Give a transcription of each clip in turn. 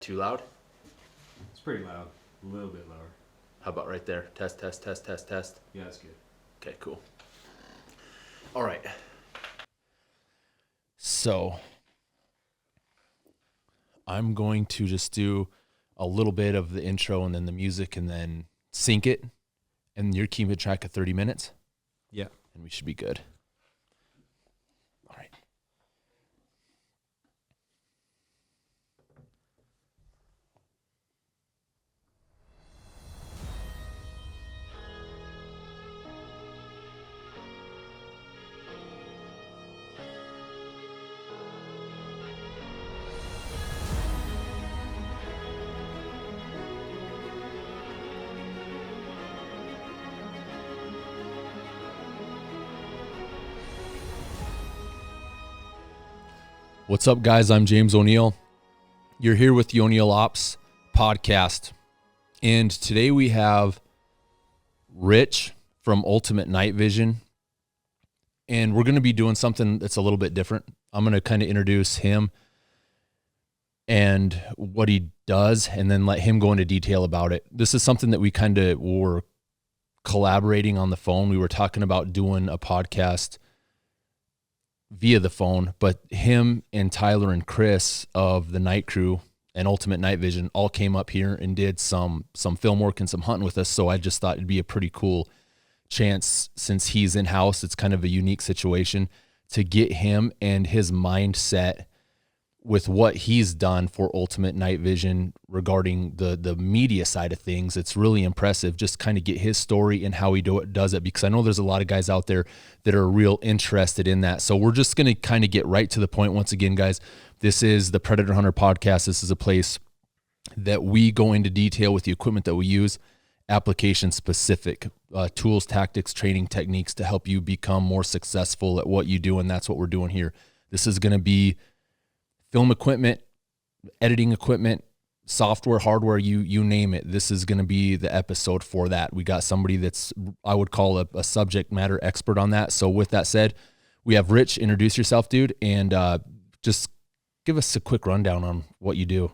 Too loud? It's pretty loud. A little bit lower. How about right there? Test, test, test, test, test. Yeah, that's good. Okay, cool. All right. So I'm going to just do a little bit of the intro and then the music and then sync it. And you're keeping track of 30 minutes? Yeah. And we should be good. All right. What's up, guys? I'm James O'Neill. You're here with the O'Neill Ops podcast. And today we have Rich from Ultimate Night Vision. And we're going to be doing something that's a little bit different. I'm going to kind of introduce him and what he does, and then let him go into detail about it. This is something that we kind of were collaborating on the phone. We were talking about doing a podcast via the phone, but him and Tyler and Chris of the Night Crew and Ultimate Night Vision all came up here and did some film work and some hunting with us. So I just thought it'd be a pretty cool chance, since he's in-house, it's kind of a unique situation, to get him and his mindset with what he's done for Ultimate Night Vision regarding the media side of things. It's really impressive. Just kind of get his story and how he does it, because I know there's a lot of guys out there that are real interested in that. So we're just going to kind of get right to the point. Once again, guys, this is the Predator Hunter podcast. This is a place that we go into detail with the equipment that we use, application specific, tools, tactics, training techniques to help you become more successful at what you do. And that's what we're doing here. This is going to be film equipment, editing equipment, software, hardware, you name it. This is going to be the episode for that. We got somebody that's, I would call a subject matter expert on that. So with that said, we have Rich. Introduce yourself, dude, and just give us a quick rundown on what you do.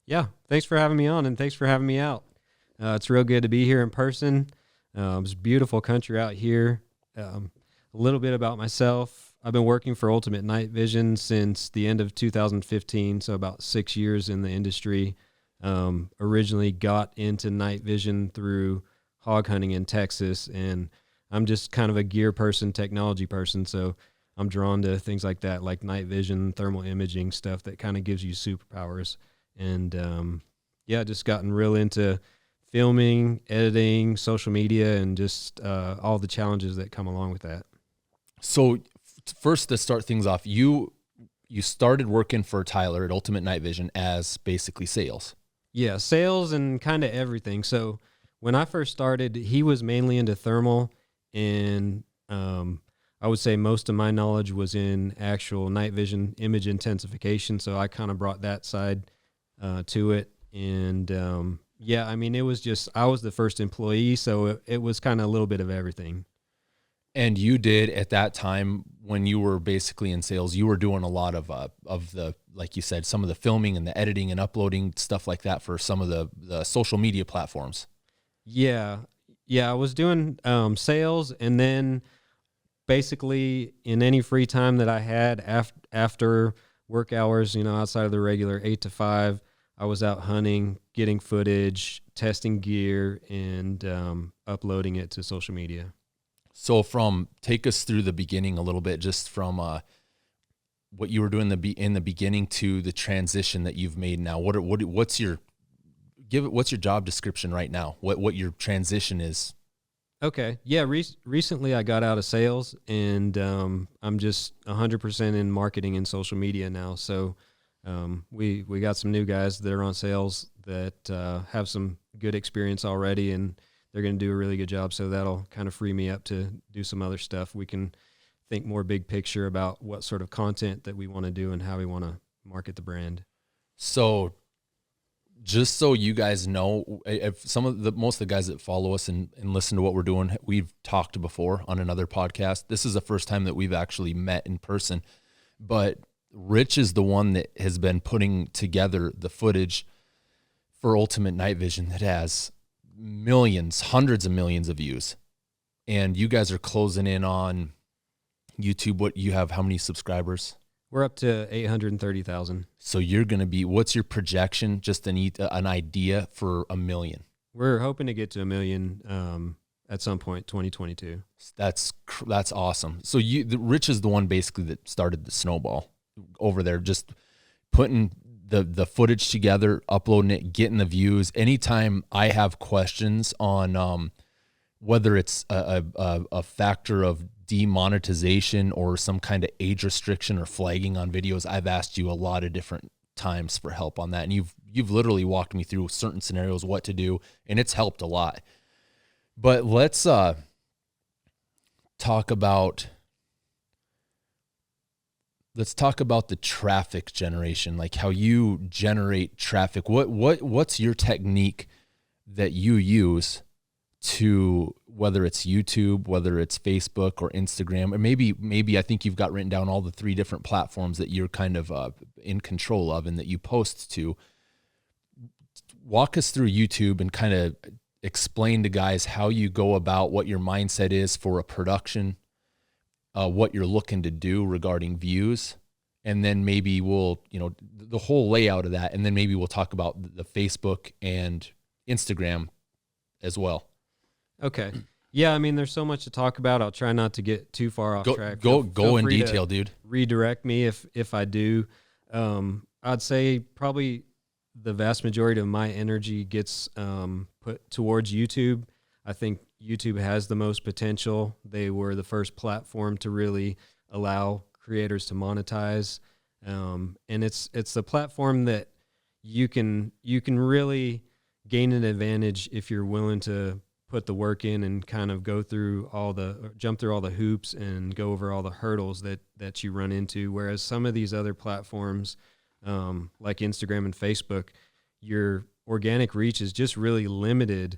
Yeah. Thanks for having me on, and thanks for having me out. It's real good to be here in person. It's beautiful country out here. A little bit about myself. I've been working for Ultimate Night Vision since the end of 2015, so about 6 years in the industry. Originally got into night vision through hog hunting in Texas, and I'm just kind of a gear person, technology person, so I'm drawn to things like that, like night vision, thermal imaging, stuff that kind of gives you superpowers. And just gotten real into filming, editing, social media, and just all the challenges that come along with that. So first, to start things off, you started working for Tyler at Ultimate Night Vision as basically sales. Yeah, sales and kind of everything. So when I first started, he was mainly into thermal, and I would say most of my knowledge was in actual night vision image intensification. So I kind of brought that side to it. And it was just, I was the first employee, so it was kind of a little bit of everything. And you did, at that time when you were basically in sales, you were doing a lot of the, like you said, some of the filming and the editing and uploading stuff like that for some of the social media platforms. Yeah, I was doing sales, and then basically in any free time that I had after work hours, outside of the regular 8 to 5, I was out hunting, getting footage, testing gear, and uploading it to social media. So take us through the beginning a little bit, just from what you were doing in the beginning to the transition that you've made now. What's your job description right now? What your transition is? Okay. Yeah. Recently I got out of sales, and I'm just 100% in marketing and social media now. So we got some new guys that are on sales that have some good experience already, and they're going to do a really good job. So that'll kind of free me up to do some other stuff. We can think more big picture about what sort of content that we want to do and how we want to market the brand. So just so you guys know, if most of the guys that follow us and listen to what we're doing, we've talked before on another podcast. This is the first time that we've actually met in person, but Rich is the one that has been putting together the footage for Ultimate Night Vision that has millions, hundreds of millions of views. And you guys are closing in on YouTube. What you have, how many subscribers? We're up to 830,000. So you're going to be, what's your projection? Just an idea for 1 million. We're hoping to get to 1 million at some point, 2022. That's awesome. So Rich is the one basically that started the snowball over there, just putting the footage together, uploading it, getting the views. Anytime I have questions on whether it's a factor of demonetization or some kind of age restriction or flagging on videos, I've asked you a lot of different times for help on that, and you've literally walked me through certain scenarios, what to do, and it's helped a lot. But let's talk about the traffic generation, like how you generate traffic. What's your technique that you use to, whether it's YouTube, whether it's Facebook or Instagram, or maybe I think you've got written down all the 3 different platforms that you're kind of in control of and that you post to. Walk us through YouTube and kind of explain to guys how you go about, what your mindset is for a production, what you're looking to do regarding views, and then maybe we'll, the whole layout of that, and then maybe we'll talk about the Facebook and Instagram as well. Okay. Yeah, I mean, there's so much to talk about. I'll try not to get too far off track. Go in detail, dude. Redirect me if I do. I'd say probably the vast majority of my energy gets put towards YouTube. I think YouTube has the most potential. They were the first platform to really allow creators to monetize, and it's the platform that you can really gain an advantage if you're willing to put the work in and kind of jump through all the hoops and go over all the hurdles that you run into. Whereas some of these other platforms, like Instagram and Facebook, your organic reach is just really limited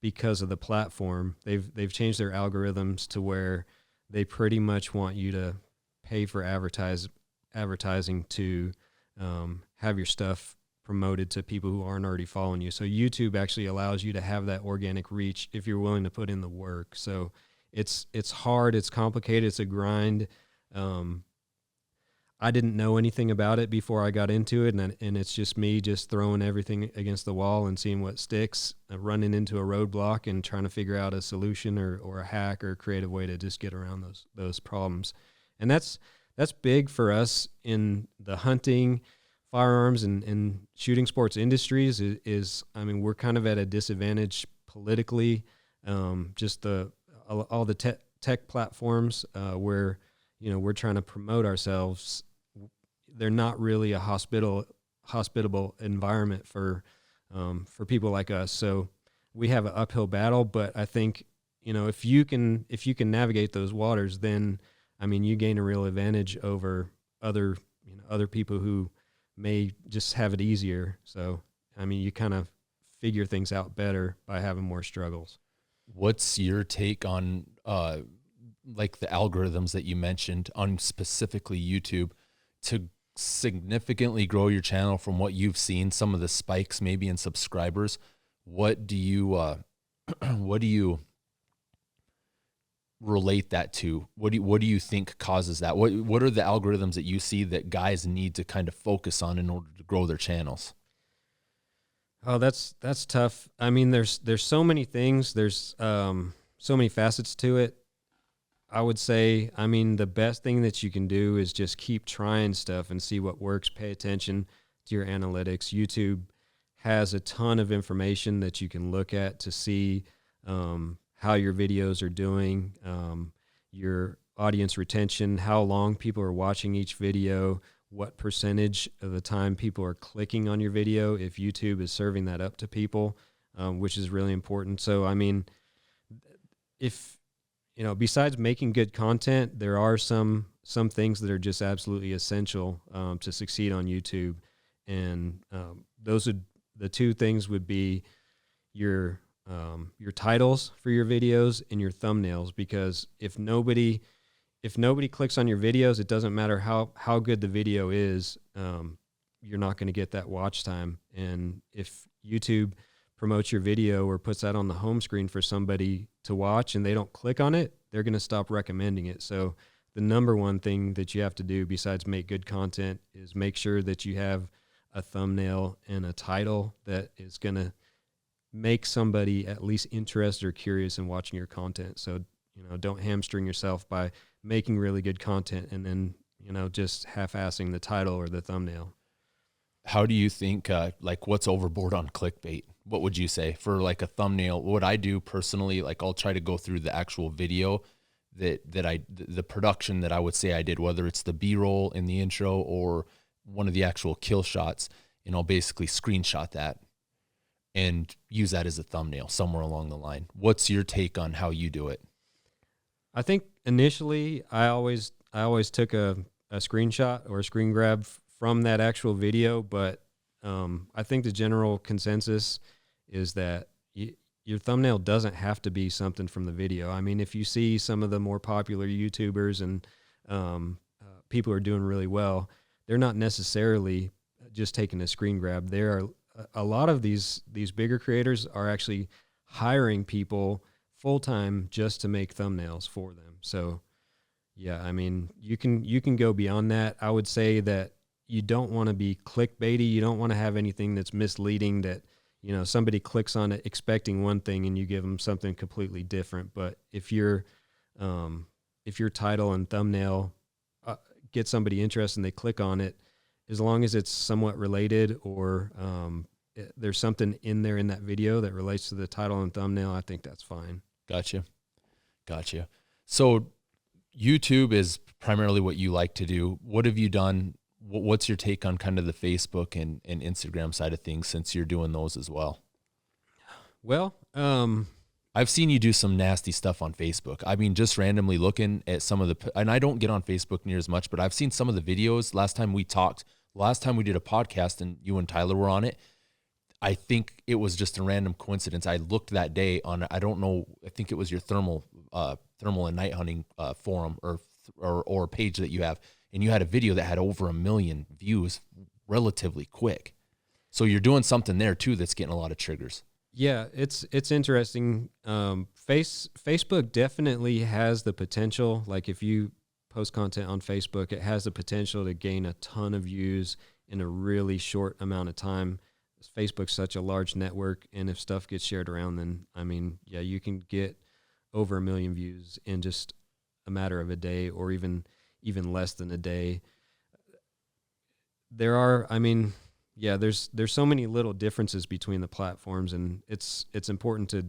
because of the platform. They've changed their algorithms to where they pretty much want you to pay for advertising to have your stuff promoted to people who aren't already following you. So YouTube actually allows you to have that organic reach if you're willing to put in the work. So it's hard, it's complicated, it's a grind. I didn't know anything about it before I got into it, and it's just me just throwing everything against the wall and seeing what sticks, running into a roadblock and trying to figure out a solution or a hack or a creative way to just get around those problems. And that's big for us in the hunting, firearms, and shooting sports industries. I mean, we're kind of at a disadvantage politically. Just all the tech platforms where we're trying to promote ourselves, they're not really a hospitable environment for people like us. So we have an uphill battle, but I think if you can navigate those waters, then I mean you gain a real advantage over other people who may just have it easier. So I mean you kind of figure things out better by having more struggles. What's your take on like the algorithms that you mentioned on specifically YouTube to significantly grow your channel from what you've seen, some of the spikes maybe in subscribers? What do you relate that to? What do you think causes that? What are the algorithms that you see that guys need to kind of focus on in order to grow their channels? Oh, that's tough. I mean, there's so many things. There's so many facets to it. I would say, I mean, the best thing that you can do is just keep trying stuff and see what works. Pay attention to your analytics. YouTube has a ton of information that you can look at to see how your videos are doing, your audience retention, how long people are watching each video, what percentage of the time people are clicking on your video, if YouTube is serving that up to people, which is really important. So, I mean, besides making good content, there are some things that are just absolutely essential to succeed on YouTube. And the 2 things would be your titles for your videos and your thumbnails, because if nobody clicks on your videos, it doesn't matter how good the video is. you're not going to get that watch time. And if YouTube promotes your video or puts that on the home screen for somebody to watch and they don't click on it, they're going to stop recommending it. So the number one thing that you have to do besides make good content is make sure that you have a thumbnail and a title that is going to make somebody at least interested or curious in watching your content. So, don't hamstring yourself by making really good content and then, just half-assing the title or the thumbnail. How do you think, like, what's overboard on clickbait? What would you say for like a thumbnail? What I do personally, like, I'll try to go through the actual video the production that I would say I did, whether it's the B-roll in the intro or one of the actual kill shots, and I'll basically screenshot that and use that as a thumbnail somewhere along the line. What's your take on how you do it? I think initially I always took a screenshot or a screen grab from that actual video, but I think the general consensus is that your thumbnail doesn't have to be something from the video. I mean, if you see some of the more popular YouTubers and people who are doing really well, they're not necessarily just taking a screen grab. There are a lot of these bigger creators are actually hiring people full-time just to make thumbnails for them. So yeah, I mean, you can go beyond that. I would say that you don't want to be clickbaity. You don't want to have anything that's misleading that, somebody clicks on it expecting one thing and you give them something completely different. But if your title and thumbnail get somebody interested and they click on it, as long as it's somewhat related or there's something in there in that video that relates to the title and thumbnail, I think that's fine. Gotcha. So YouTube is primarily what you like to do. What have you done? What's your take on kind of the Facebook and Instagram side of things since you're doing those as well? Well, I've seen you do some nasty stuff on Facebook. I mean, just randomly looking at some of and I don't get on Facebook near as much, but I've seen some of the videos. Last time we did a podcast and you and Tyler were on it, I think it was just a random coincidence. I looked that day on, I don't know, I think it was your thermal and night hunting forum or page that you have, and you had a video that had over 1 million views relatively quick. So you're doing something there too that's getting a lot of triggers. Yeah, it's interesting. Facebook definitely has the potential. Like if you post content on Facebook, it has the potential to gain a ton of views in a really short amount of time. Facebook's such a large network, and if stuff gets shared around, then I mean, yeah, you can get over 1 million views in just a matter of a day, or even less than a day. There's so many little differences between the platforms, and it's important to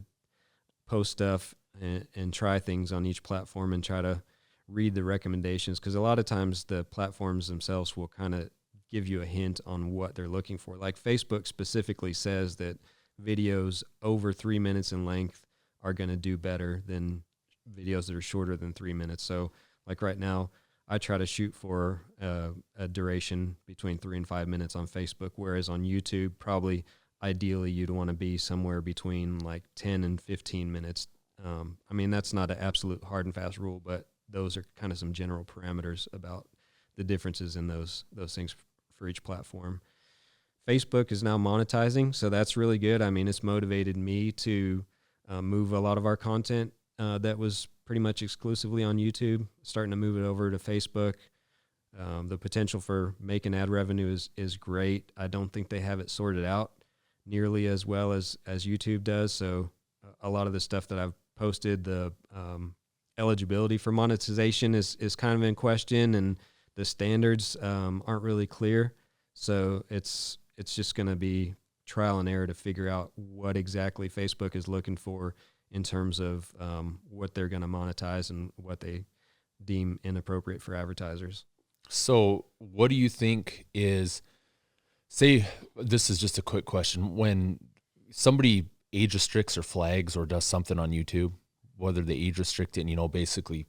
post stuff and try things on each platform and try to read the recommendations, because a lot of times the platforms themselves will kind of give you a hint on what they're looking for. Like Facebook specifically says that videos over 3 minutes in length are going to do better than videos that are shorter than 3 minutes. So like right now, I try to shoot for a duration between 3 and 5 minutes on Facebook, whereas on YouTube, probably ideally you'd want to be somewhere between like 10 and 15 minutes. I mean, that's not an absolute hard and fast rule, but those are kind of some general parameters about the differences in those things for each platform. Facebook is now monetizing, so that's really good. I mean, it's motivated me to move a lot of our content that was pretty much exclusively on YouTube, starting to move it over to Facebook. The potential for making ad revenue is great. I don't think they have it sorted out nearly as well as YouTube does. So a lot of the stuff that I've posted, the eligibility for monetization is kind of in question, and the standards aren't really clear. So it's just going to be trial and error to figure out what exactly Facebook is looking for in terms of what they're going to monetize and what they deem inappropriate for advertisers. So what do you think is, say, this is just a quick question, when somebody age restricts or flags or does something on YouTube, whether they age restrict it and, basically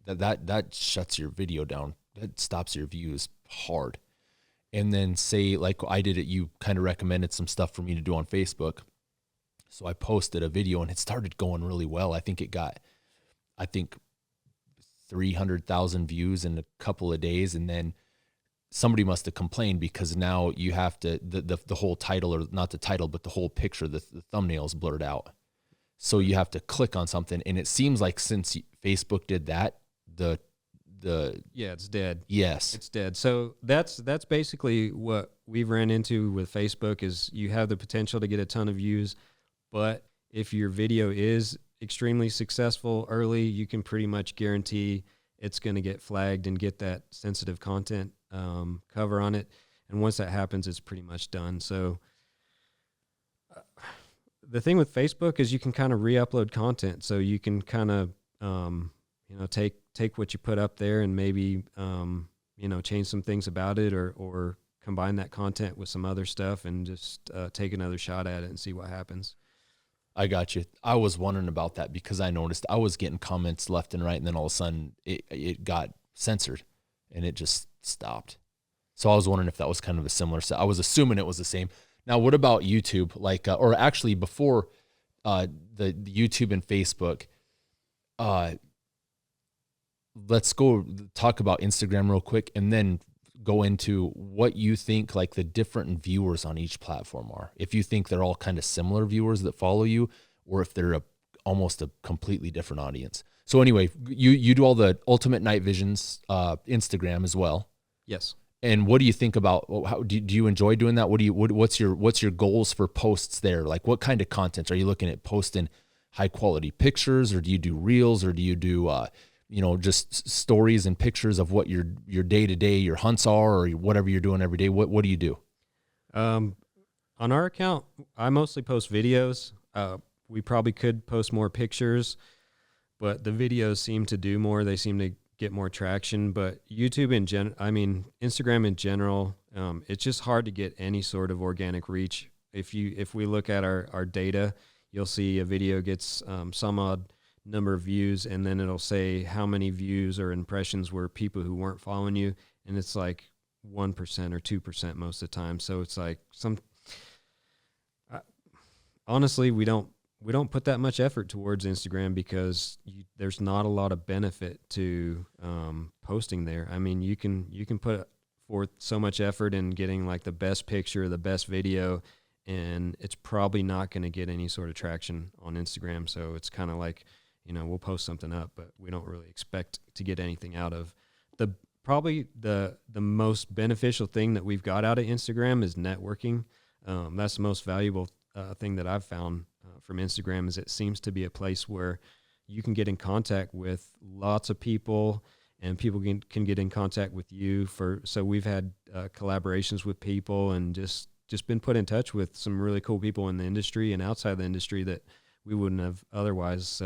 that shuts your video down, that stops your views hard. And then say, like I did it, you kind of recommended some stuff for me to do on Facebook. So I posted a video and it started going really well. I think it got, 300,000 views in a couple of days. And then somebody must have complained because now you have to, the whole title, or not the title, but the whole picture, the thumbnail is blurred out. So you have to click on something. And it seems like since Facebook did that, yeah, it's dead. Yes. It's dead. So that's basically what we've ran into with Facebook is you have the potential to get a ton of views, but if your video is extremely successful early, you can pretty much guarantee it's going to get flagged and get that sensitive content cover on it. And once that happens, it's pretty much done. So the thing with Facebook is you can kind of re-upload content. So you can kind of, take what you put up there and maybe, change some things about it or combine that content with some other stuff and just take another shot at it and see what happens. I got you. I was wondering about that because I noticed I was getting comments left and right, and then all of a sudden it got censored and it just stopped. So I was wondering if that was kind of a similar set. I was assuming it was the same. Now, what about YouTube? Like, or actually before the YouTube and Facebook, let's go talk about Instagram real quick and then go into what you think like the different viewers on each platform are. If you think they're all kind of similar viewers that follow you, or if they're almost a completely different audience. So anyway, you do all the Ultimate Night Visions Instagram as well. Yes. And what do you think about how do you enjoy doing that? What's your goals for posts there? Like what kind of content are you looking at posting? High quality pictures, or do you do reels, or do you do just stories and pictures of what your day-to-day, your hunts are, or whatever you're doing every day? What do you do? On our account, I mostly post videos. We probably could post more pictures, but the videos seem to do more. They seem to get more traction, but YouTube Instagram in general, it's just hard to get any sort of organic reach. If we look at our data, you'll see a video gets some odd number of views, and then it'll say how many views or impressions were people who weren't following you, and it's like 1% or 2% most of the time. So it's like honestly, we don't put that much effort towards Instagram because there's not a lot of benefit to posting there. I mean, you can put forth so much effort in getting like the best picture, the best video, and it's probably not going to get any sort of traction on Instagram. So it's kind of like, we'll post something up, but we don't really expect to get anything out of probably the most beneficial thing that we've got out of Instagram is networking. That's the most valuable thing that I've found from Instagram is it seems to be a place where you can get in contact with lots of people, and people can get in contact with you. So we've had collaborations with people and just been put in touch with some really cool people in the industry and outside the industry that we wouldn't have otherwise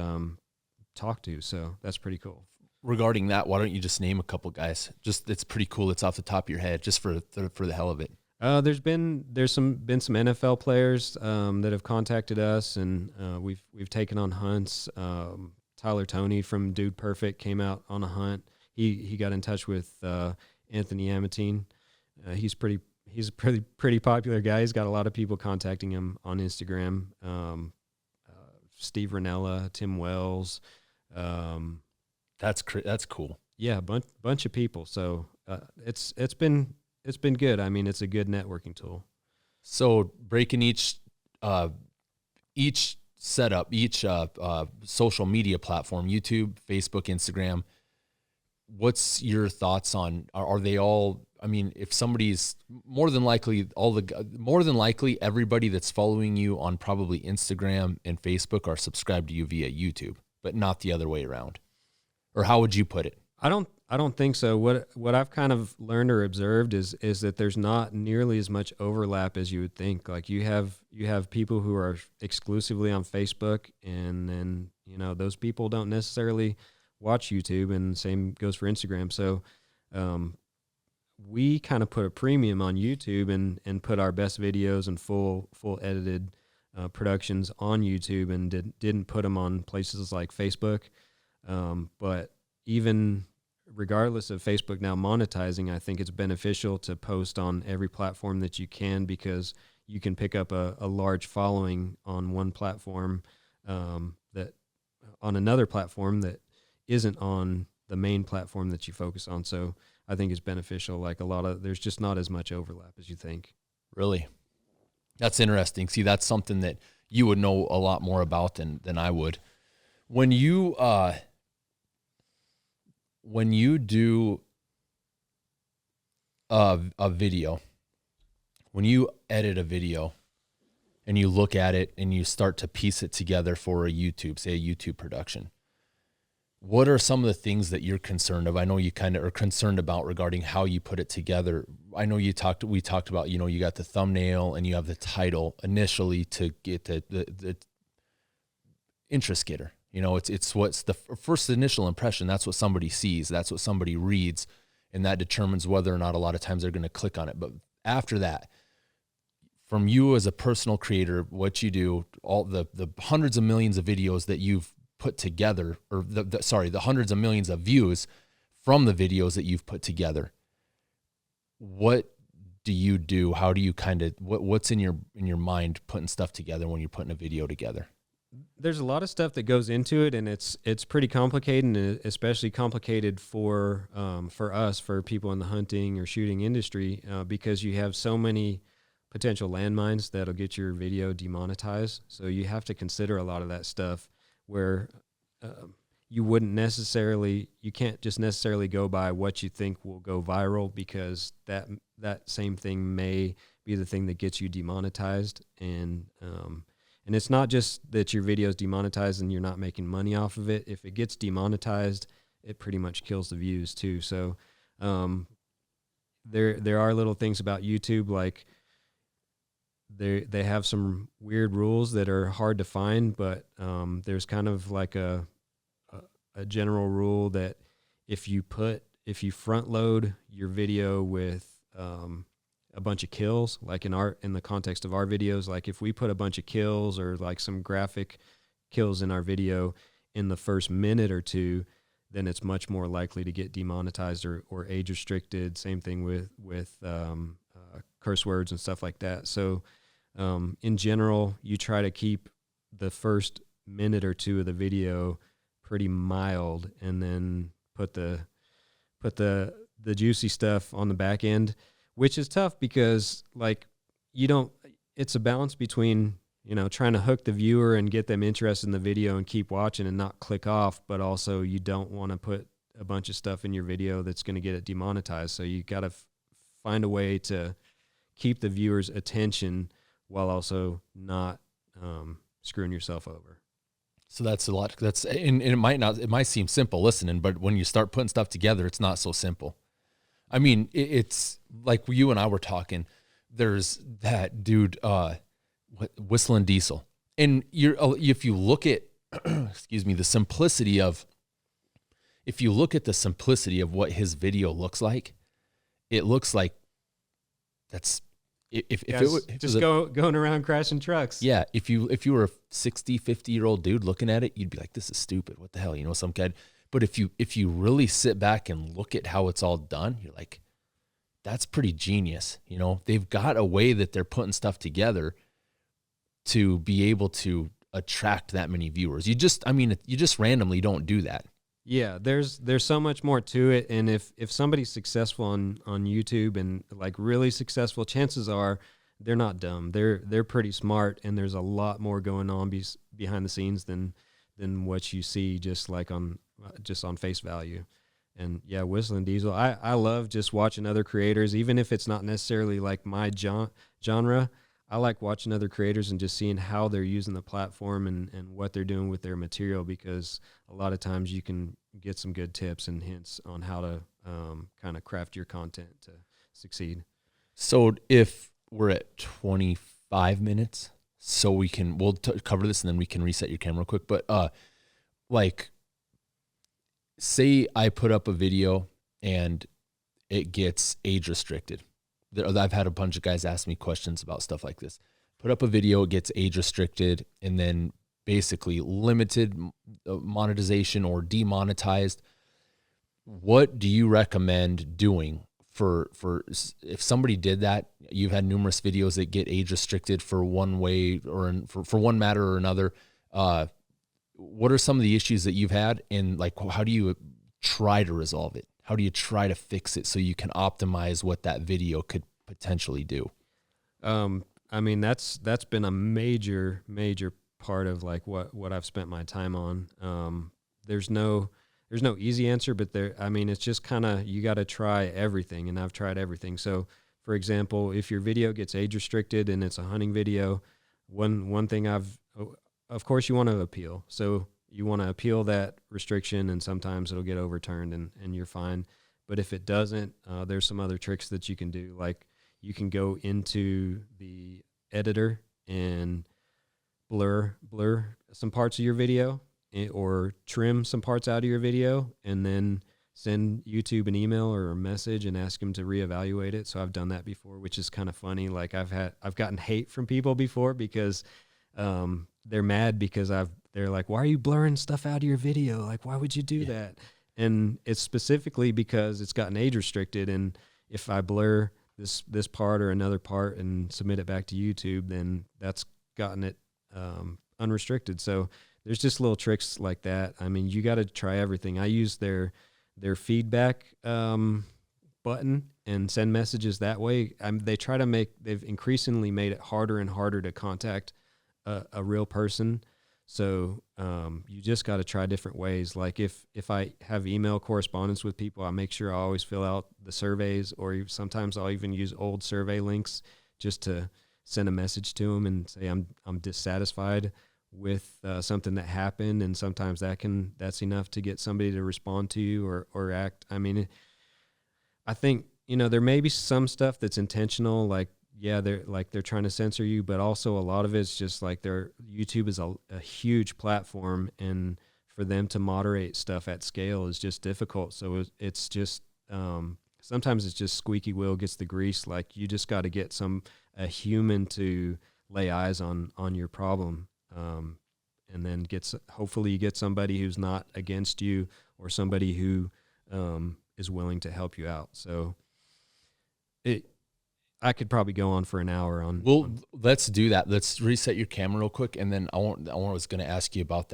talked to. So that's pretty cool. Regarding that, why don't you just name a couple guys? Just it's pretty cool. It's off the top of your head, just for the hell of it. There's been some NFL players that have contacted us, and we've taken on hunts. Tyler Toney from Dude Perfect came out on a hunt. He got in touch with Anthony Amatine. He's a pretty popular guy. He's got a lot of people contacting him on Instagram. Steve Ranella, Tim Wells. That's cool. Yeah, bunch of people. So it's been good. I mean, it's a good networking tool. So breaking each setup, each social media platform, YouTube, Facebook, Instagram, what's your thoughts on, are they all, I mean, if somebody's more than likely everybody that's following you on probably Instagram and Facebook are subscribed to you via YouTube, but not the other way around. Or how would you put it? I don't think so. What I've kind of learned or observed is that there's not nearly as much overlap as you would think. Like you have people who are exclusively on Facebook, and then those people don't necessarily watch YouTube, and the same goes for Instagram. So we kind of put a premium on YouTube and put our best videos and full edited productions on YouTube, and didn't put them on places like Facebook. But even regardless of Facebook now monetizing, I think it's beneficial to post on every platform that you can, because you can pick up a large following on one platform that on another platform that isn't on the main platform that you focus on. So I think is beneficial. Like there's just not as much overlap as you think. Really? That's interesting. See, that's something that you would know a lot more about than I would. When you do a video, when you edit a video and you look at it and you start to piece it together for a YouTube, say a YouTube production, what are some of the things that you're concerned of? I know you kind of are concerned about regarding how you put it together. I know we talked about, you got the thumbnail and you have the title initially to get the interest getter. It's what's the first initial impression. That's what somebody sees. That's what somebody reads. And that determines whether or not a lot of times they're going to click on it. But after that, from you as a personal creator, what you do, all the hundreds of millions of videos that you've put together, or the hundreds of millions of views from the videos that you've put together, what do you do? How do you what's in your mind putting stuff together when you're putting a video together? There's a lot of stuff that goes into it, and it's pretty complicated, and especially complicated for us, for people in the hunting or shooting industry, because you have so many potential landmines that'll get your video demonetized. So you have to consider a lot of that stuff where you can't just necessarily go by what you think will go viral, because that same thing may be the thing that gets you demonetized. And it's not just that your video is demonetized and you're not making money off of it. If it gets demonetized, it pretty much kills the views too. So there are little things about YouTube, like they have some weird rules that are hard to find, but there's kind of like a general rule that if you front load your video with a bunch of kills, like in the context of our videos, like if we put a bunch of kills or like some graphic kills in our video in the first minute or two, then it's much more likely to get demonetized or age restricted. Same thing with curse words and stuff like that. So in general, you try to keep the first minute or two of the video pretty mild, and then put the juicy stuff on the back end, which is tough because it's a balance between, trying to hook the viewer and get them interested in the video and keep watching and not click off, but also you don't want to put a bunch of stuff in your video that's going to get it demonetized. So you got to find a way to keep the viewer's attention while also not screwing yourself over. So that's a lot. And it might seem simple listening, but when you start putting stuff together, it's not so simple. I mean, it's like you and I were talking. There's that dude, Whistling Diesel, and if you look at, excuse me, the simplicity of what his video looks like, it looks like that's. If it was just going around crashing trucks. Yeah. If you were a 60, 50-year-old dude looking at it, you'd be like, this is stupid. What the hell? Some kid. But if you really sit back and look at how it's all done, you're like, that's pretty genius. They've got a way that they're putting stuff together to be able to attract that many viewers. You just randomly don't do that. Yeah, there's so much more to it, and if somebody's successful on YouTube and like really successful, chances are they're not dumb. They're pretty smart, and there's a lot more going on behind the scenes than what you see just on face value. And yeah, Whistling Diesel, I love just watching other creators, even if it's not necessarily like my genre. I like watching other creators and just seeing how they're using the platform and what they're doing with their material, because a lot of times you can get some good tips and hints on how to kind of craft your content to succeed. So if we're at 25 minutes, so we'll cover this and then we can reset your camera quick. But say I put up a video and it gets age restricted. I've had a bunch of guys ask me questions about stuff like this. Put up a video, it gets age restricted, and then basically limited monetization or demonetized. What do you recommend doing for if somebody did that? You've had numerous videos that get age restricted for one way or for one matter or another. What are some of the issues that you've had, and how do you try to resolve it? how do you try to fix it so you can optimize what that video could potentially do? I mean, that's been a major part of like what I've spent my time on. There's no easy answer, but I mean, it's just kind of, you got to try everything, and I've tried everything. So for example, if your video gets age restricted and it's a hunting video, one thing of course you want to appeal. So you want to appeal that restriction, and sometimes it'll get overturned and you're fine. But if it doesn't, there's some other tricks that you can do. Like you can go into the editor and blur some parts of your video, or trim some parts out of your video, and then send YouTube an email or a message and ask them to reevaluate it. So I've done that before, which is kind of funny. Like I've gotten hate from people before because they're mad because they're like, why are you blurring stuff out of your video? Like, why would you do that? And it's specifically because it's gotten age restricted. And if I blur this part or another part and submit it back to YouTube, then that's gotten it unrestricted. So there's just little tricks like that. I mean, you got to try everything. I use their feedback button and send messages that way. They've increasingly made it harder and harder to contact a real person. So you just got to try different ways. Like if I have email correspondence with people, I make sure I always fill out the surveys, or sometimes I'll even use old survey links just to send a message to them and say I'm dissatisfied with something that happened. And sometimes that's enough to get somebody to respond to you or act. I mean, I think, there may be some stuff that's intentional, like, yeah, they're trying to censor you, but also a lot of it's just like YouTube is a huge platform, and for them to moderate stuff at scale is just difficult. So it's just, sometimes it's just squeaky wheel gets the grease. Like you just got to get a human to lay eyes on your problem. And then hopefully you get somebody who's not against you, or somebody who is willing to help you out. So I could probably go on for an hour on. Well, let's do that. Let's reset your camera real quick, and then I was going to ask you about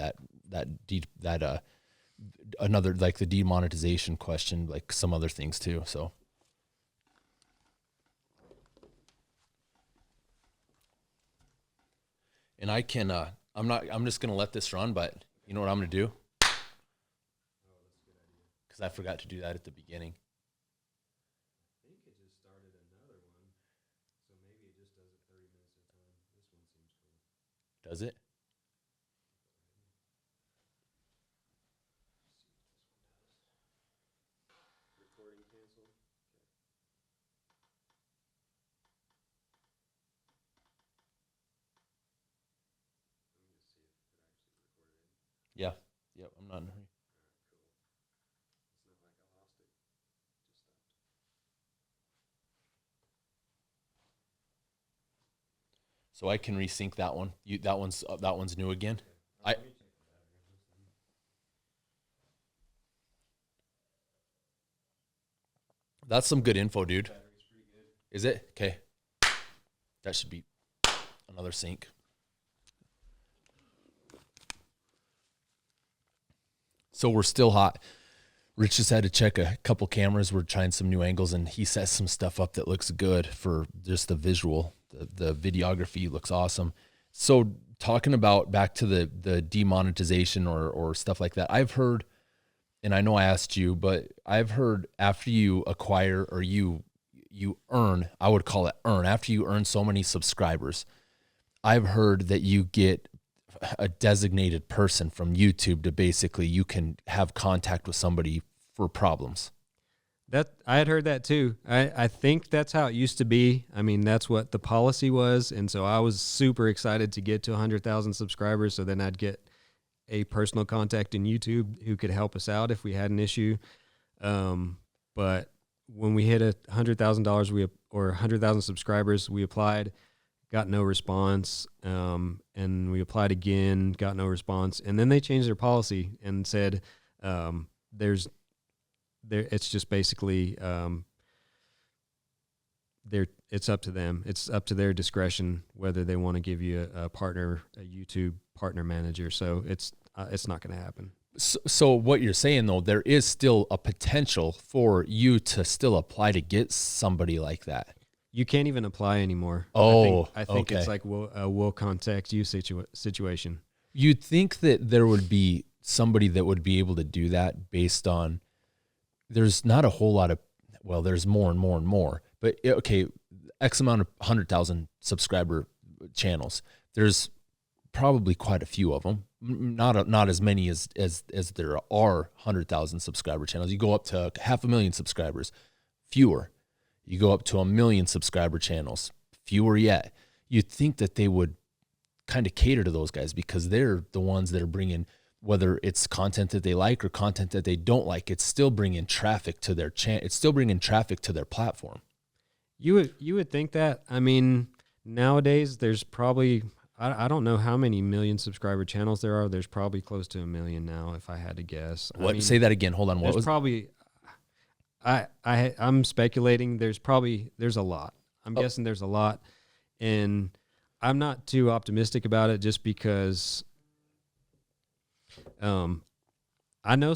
another, like the demonetization question, like some other things too. So. And I can, I'm just going to let this run, but you know what I'm going to do? Because I forgot to do that at the beginning. I think it just started another one, so maybe it just does it 30 minutes at a time. This one seems cool. Does it? Recording canceled. Yeah. Yep. I'm not in a hurry. So I can resync that one. That one's new again. That's some good info, dude. Is it? Okay. That should be another sync. So we're still hot. Rich just had to check a couple cameras. We're trying some new angles, and he set some stuff up that looks good for just the visual. The videography looks awesome. So talking about back to the demonetization or stuff like that, I've heard, and I know I asked you, but I've heard after you acquire or you earn, I would call it earn, after you earn so many subscribers, I've heard that you get a designated person from YouTube to basically you can have contact with somebody for problems. That I had heard that too. I think that's how it used to be. I mean, that's what the policy was, and so I was super excited to get to 100,000 subscribers. So then I'd get a personal contact in YouTube who could help us out if we had an issue. But when we hit $100,000, or 100,000 subscribers, we applied, got no response, and we applied again, got no response, and then they changed their policy and said it's just basically it's up to them. It's up to their discretion whether they want to give you a partner, a YouTube partner manager. So it's not going to happen. So what you're saying though, there is still a potential for you to still apply to get somebody like that. You can't even apply anymore. Oh, I think okay. it's like will contact you situation. You'd think that there would be somebody that would be able to do that based on, there's not a whole lot of, well, there's more and more and more, but okay, X amount of 100,000 subscriber channels. There's probably quite a few of them. Not as many as there are 100,000 subscriber channels. You go up to 500,000 subscribers, fewer. You go up to 1 million subscriber channels, fewer yet. You'd think that they would kind of cater to those guys because they're the ones that are bringing, whether it's content that they like or content that they don't like, it's still bringing traffic to their it's still bringing traffic to their platform. You would think that. I mean, nowadays there's probably, I don't know how many million subscriber channels there are. There's probably close to 1 million now, if I had to guess. What? I mean, Say that again. Hold on. What was probably? I'm speculating. There's a lot. I'm guessing there's a lot, and I'm not too optimistic about it just because. I know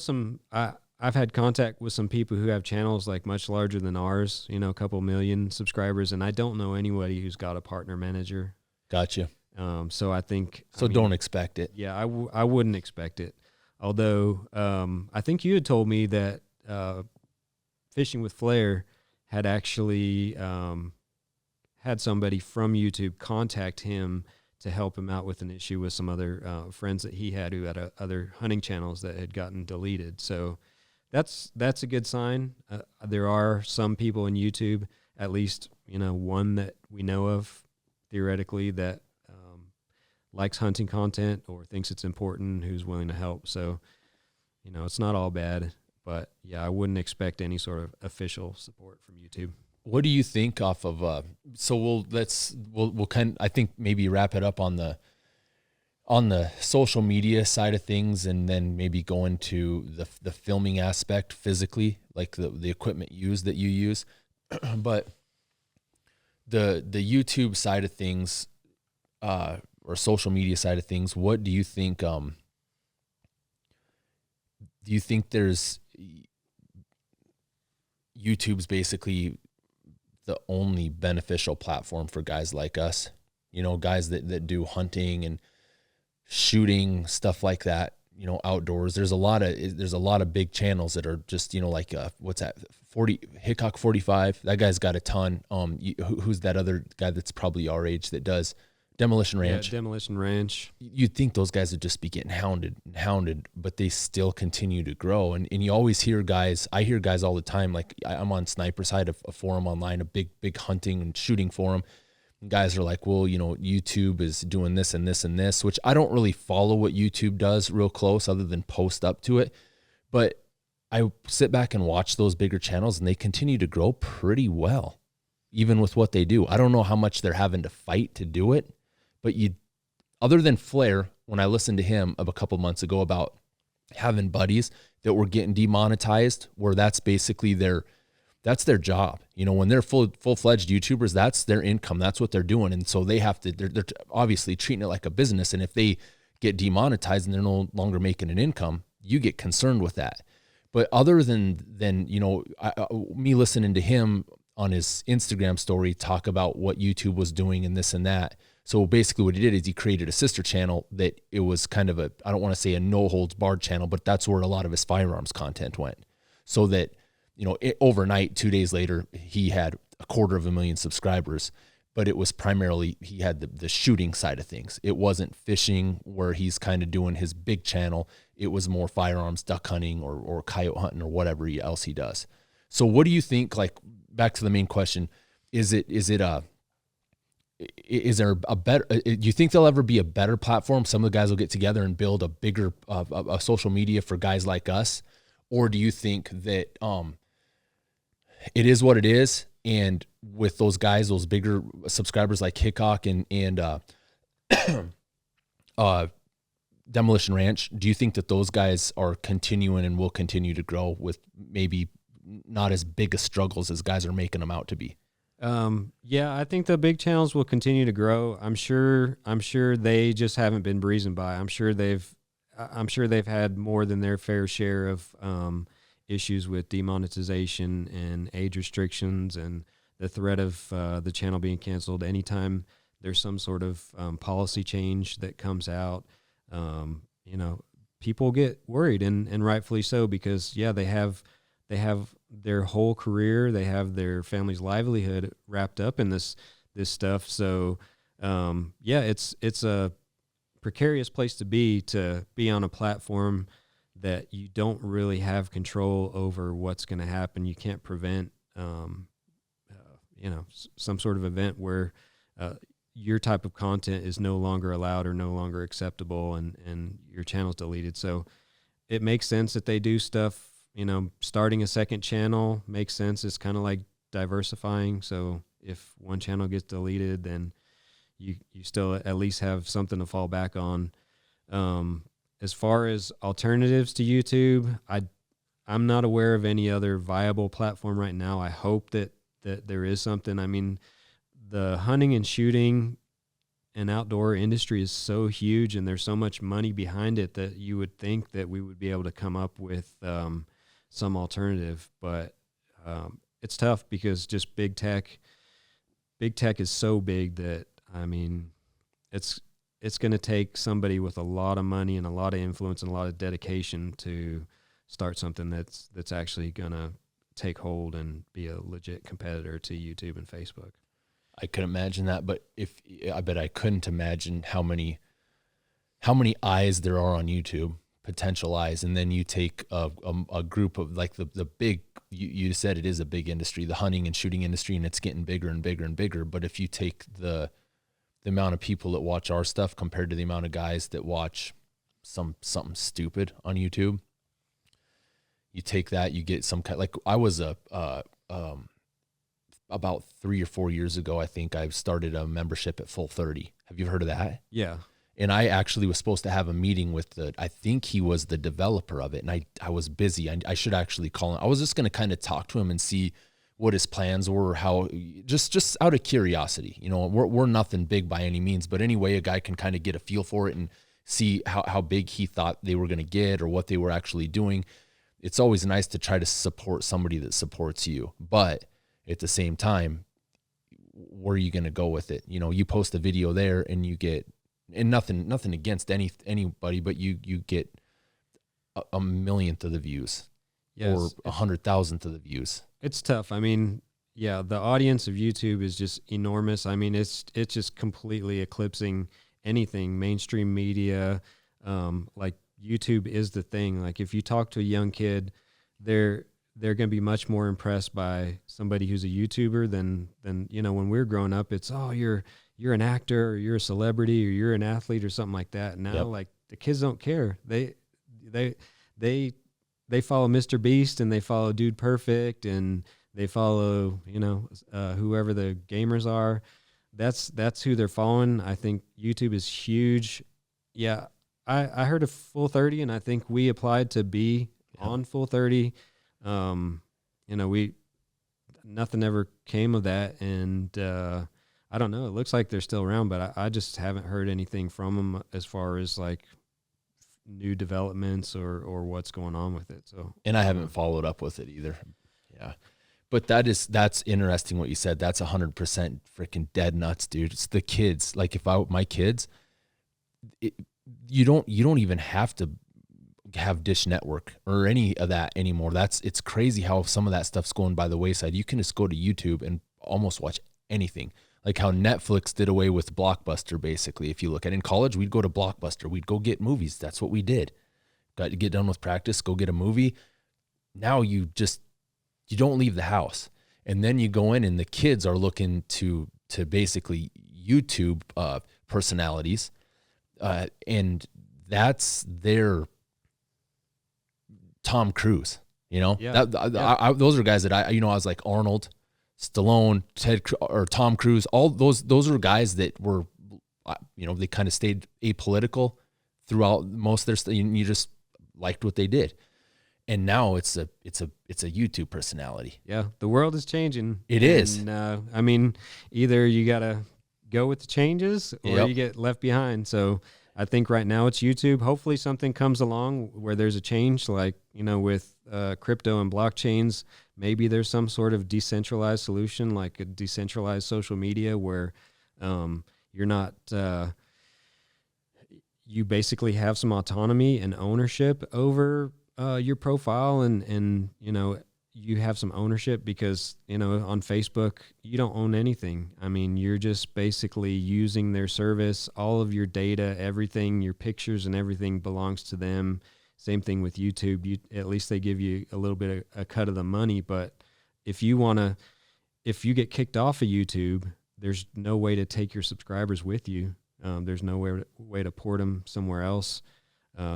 I've had contact with some people who have channels like much larger than ours. You know, a couple million subscribers, and I don't know anybody who's got a partner manager. Gotcha. So I think. So don't expect it. Yeah, I wouldn't expect it. Although I think you had told me that Fishing with Flair had actually had somebody from YouTube contact him to help him out with an issue with some other friends that he had who had other hunting channels that had gotten deleted. So that's a good sign. There are some people in YouTube, at least one that we know of theoretically that likes hunting content or thinks it's important, who's willing to help. So it's not all bad, but yeah, I wouldn't expect any sort of official support from YouTube. What do you think off of? So we'll kind of, I think maybe wrap it up on the social media side of things, and then maybe go into the filming aspect physically, like the equipment that you use, but the YouTube side of things, or social media side of things. What do you think? Do you think there's YouTube's basically the only beneficial platform for guys like us, guys that do hunting and shooting, stuff like that, outdoors? There's a lot of big channels that are just, like, what's that? 40 Hickok 45. That guy's got a ton. Who's that other guy that's probably our age that does Demolition Ranch? Yeah, Demolition Ranch. You'd think those guys would just be getting hounded, but they still continue to grow. And you always hear guys, I hear guys all the time, like I'm on Sniper Side, a forum online, a big hunting and shooting forum. And guys are like, well, YouTube is doing this and this and this, which I don't really follow what YouTube does real close other than post up to it. But I sit back and watch those bigger channels and they continue to grow pretty well, even with what they do. I don't know how much they're having to fight to do it. But other than Flair, when I listened to him a couple months ago about having buddies that were getting demonetized, where that's basically their job. When they're full-fledged YouTubers, that's their income. That's what they're doing. And so they're obviously treating it like a business. And if they get demonetized and they're no longer making an income, you get concerned with that. But other than me listening to him on his Instagram story talk about what YouTube was doing and this and that. So basically what he did is he created a sister channel that it was kind of I don't want to say a no holds barred channel, but that's where a lot of his firearms content went. So that, overnight, 2 days later, he had 250,000 subscribers, but it was primarily, he had the shooting side of things. It wasn't fishing where he's kind of doing his big channel. It was more firearms, duck hunting or coyote hunting or whatever else he does. So what do you think, like, back to the main question, is there a better, do you think there'll ever be a better platform? Some of the guys will get together and build a bigger a social media for guys like us? Or do you think that it is what it is, and with those guys, those bigger subscribers like Hickok and Demolition Ranch, do you think that those guys are continuing and will continue to grow with maybe not as big a struggles as guys are making them out to be? Yeah, I think the big channels will continue to grow. I'm sure they just haven't been breezing by. I'm sure they've I'm sure they've had more than their fair share of issues with demonetization and age restrictions and the threat of the channel being canceled anytime there's some sort of policy change that comes out. You know, people get worried, and rightfully so, because they have their whole career, they have their family's livelihood wrapped up in this stuff. So it's a precarious place to be on a platform that you don't really have control over what's going to happen. You can't prevent some sort of event where your type of content is no longer allowed or no longer acceptable, and your channel's deleted. So it makes sense that they do stuff. Starting a second channel makes sense. It's kind of like diversifying. So if one channel gets deleted, then you still at least have something to fall back on. As far as alternatives to YouTube, I'm not aware of any other viable platform right now. I hope that there is something. I mean, the hunting and shooting and outdoor industry is so huge, and there's so much money behind it, that you would think that we would be able to come up with some alternative. But it's tough, because just big tech is so big that, I mean, it's going to take somebody with a lot of money and a lot of influence and a lot of dedication to start something that's actually going to take hold and be a legit competitor to YouTube and Facebook. I could imagine that, but I bet I couldn't imagine how many eyes there are on YouTube, potential eyes, and then you take a group of, like, the big, you said it is a big industry, the hunting and shooting industry, and it's getting bigger and bigger and bigger. But if you take the amount of people that watch our stuff compared to the amount of guys that watch something stupid on YouTube, you take that, you get some kind, like, I was about 3 or 4 years ago, I think I started a membership at Full 30. Have you heard of that? Yeah. And I actually was supposed to have a meeting with I think he was the developer of it. And I was busy. I should actually call him. I was just going to kind of talk to him and see what his plans were, how, just out of curiosity. We're nothing big by any means, but anyway, a guy can kind of get a feel for it and see how big he thought they were going to get or what they were actually doing. It's always nice to try to support somebody that supports you, but at the same time, where are you going to go with it? You post a video there and you get, and nothing against anybody, but you get a millionth of the views, or 100,000th of the views. It's tough. I mean, the audience of YouTube is just enormous. I mean, it's just completely eclipsing anything mainstream media. Like, YouTube is the thing. Like, if you talk to a young kid, they're going to be much more impressed by somebody who's a YouTuber than when we were growing up. It's, oh, you're an actor, or you're a celebrity, or you're an athlete, or something like that. Now, like, the kids don't care. They follow Mr. Beast, and they follow Dude Perfect, and they follow whoever the gamers are. That's who they're following. I think YouTube is huge. Yeah, I heard of Full 30, and I think we applied to be on Full 30. Nothing ever came of that, and I don't know. It looks like they're still around, but I just haven't heard anything from them as far as, like, new developments or what's going on with it. So, and I haven't followed up with it either. Yeah, but that's interesting what you said. That's 100% freaking dead nuts, dude. It's the kids. Like, if my kids, you don't even have to have Dish Network or any of that anymore. It's crazy how some of that stuff's going by the wayside. You can just go to YouTube and almost watch anything. Like how Netflix did away with Blockbuster, basically. If you look at it, in college, we'd go to Blockbuster. We'd go get movies. That's what we did. Got to get done with practice, go get a movie. Now you don't leave the house. And then you go in, and the kids are looking to basically YouTube personalities. And that's their Tom Cruise, Yeah. Those are guys that I was like Arnold, Stallone, Tom Cruise. All those are guys that were, they kind of stayed apolitical throughout most of their stuff. You just liked what they did. And now it's a YouTube personality. Yeah. The world is changing. It is. I mean, either you got to go with the changes or you get left behind. So I think right now it's YouTube. Hopefully something comes along where there's a change, like, with crypto and blockchains. Maybe there's some sort of decentralized solution, like a decentralized social media where you're not, you basically have some autonomy and ownership over your profile, and you have some ownership because, on Facebook, you don't own anything. I mean, you're just basically using their service. All of your data, everything, your pictures and everything belongs to them. Same thing with YouTube. At least they give you a little bit of a cut of the money. But if you get kicked off of YouTube, there's no way to take your subscribers with you. There's no way to port them somewhere else.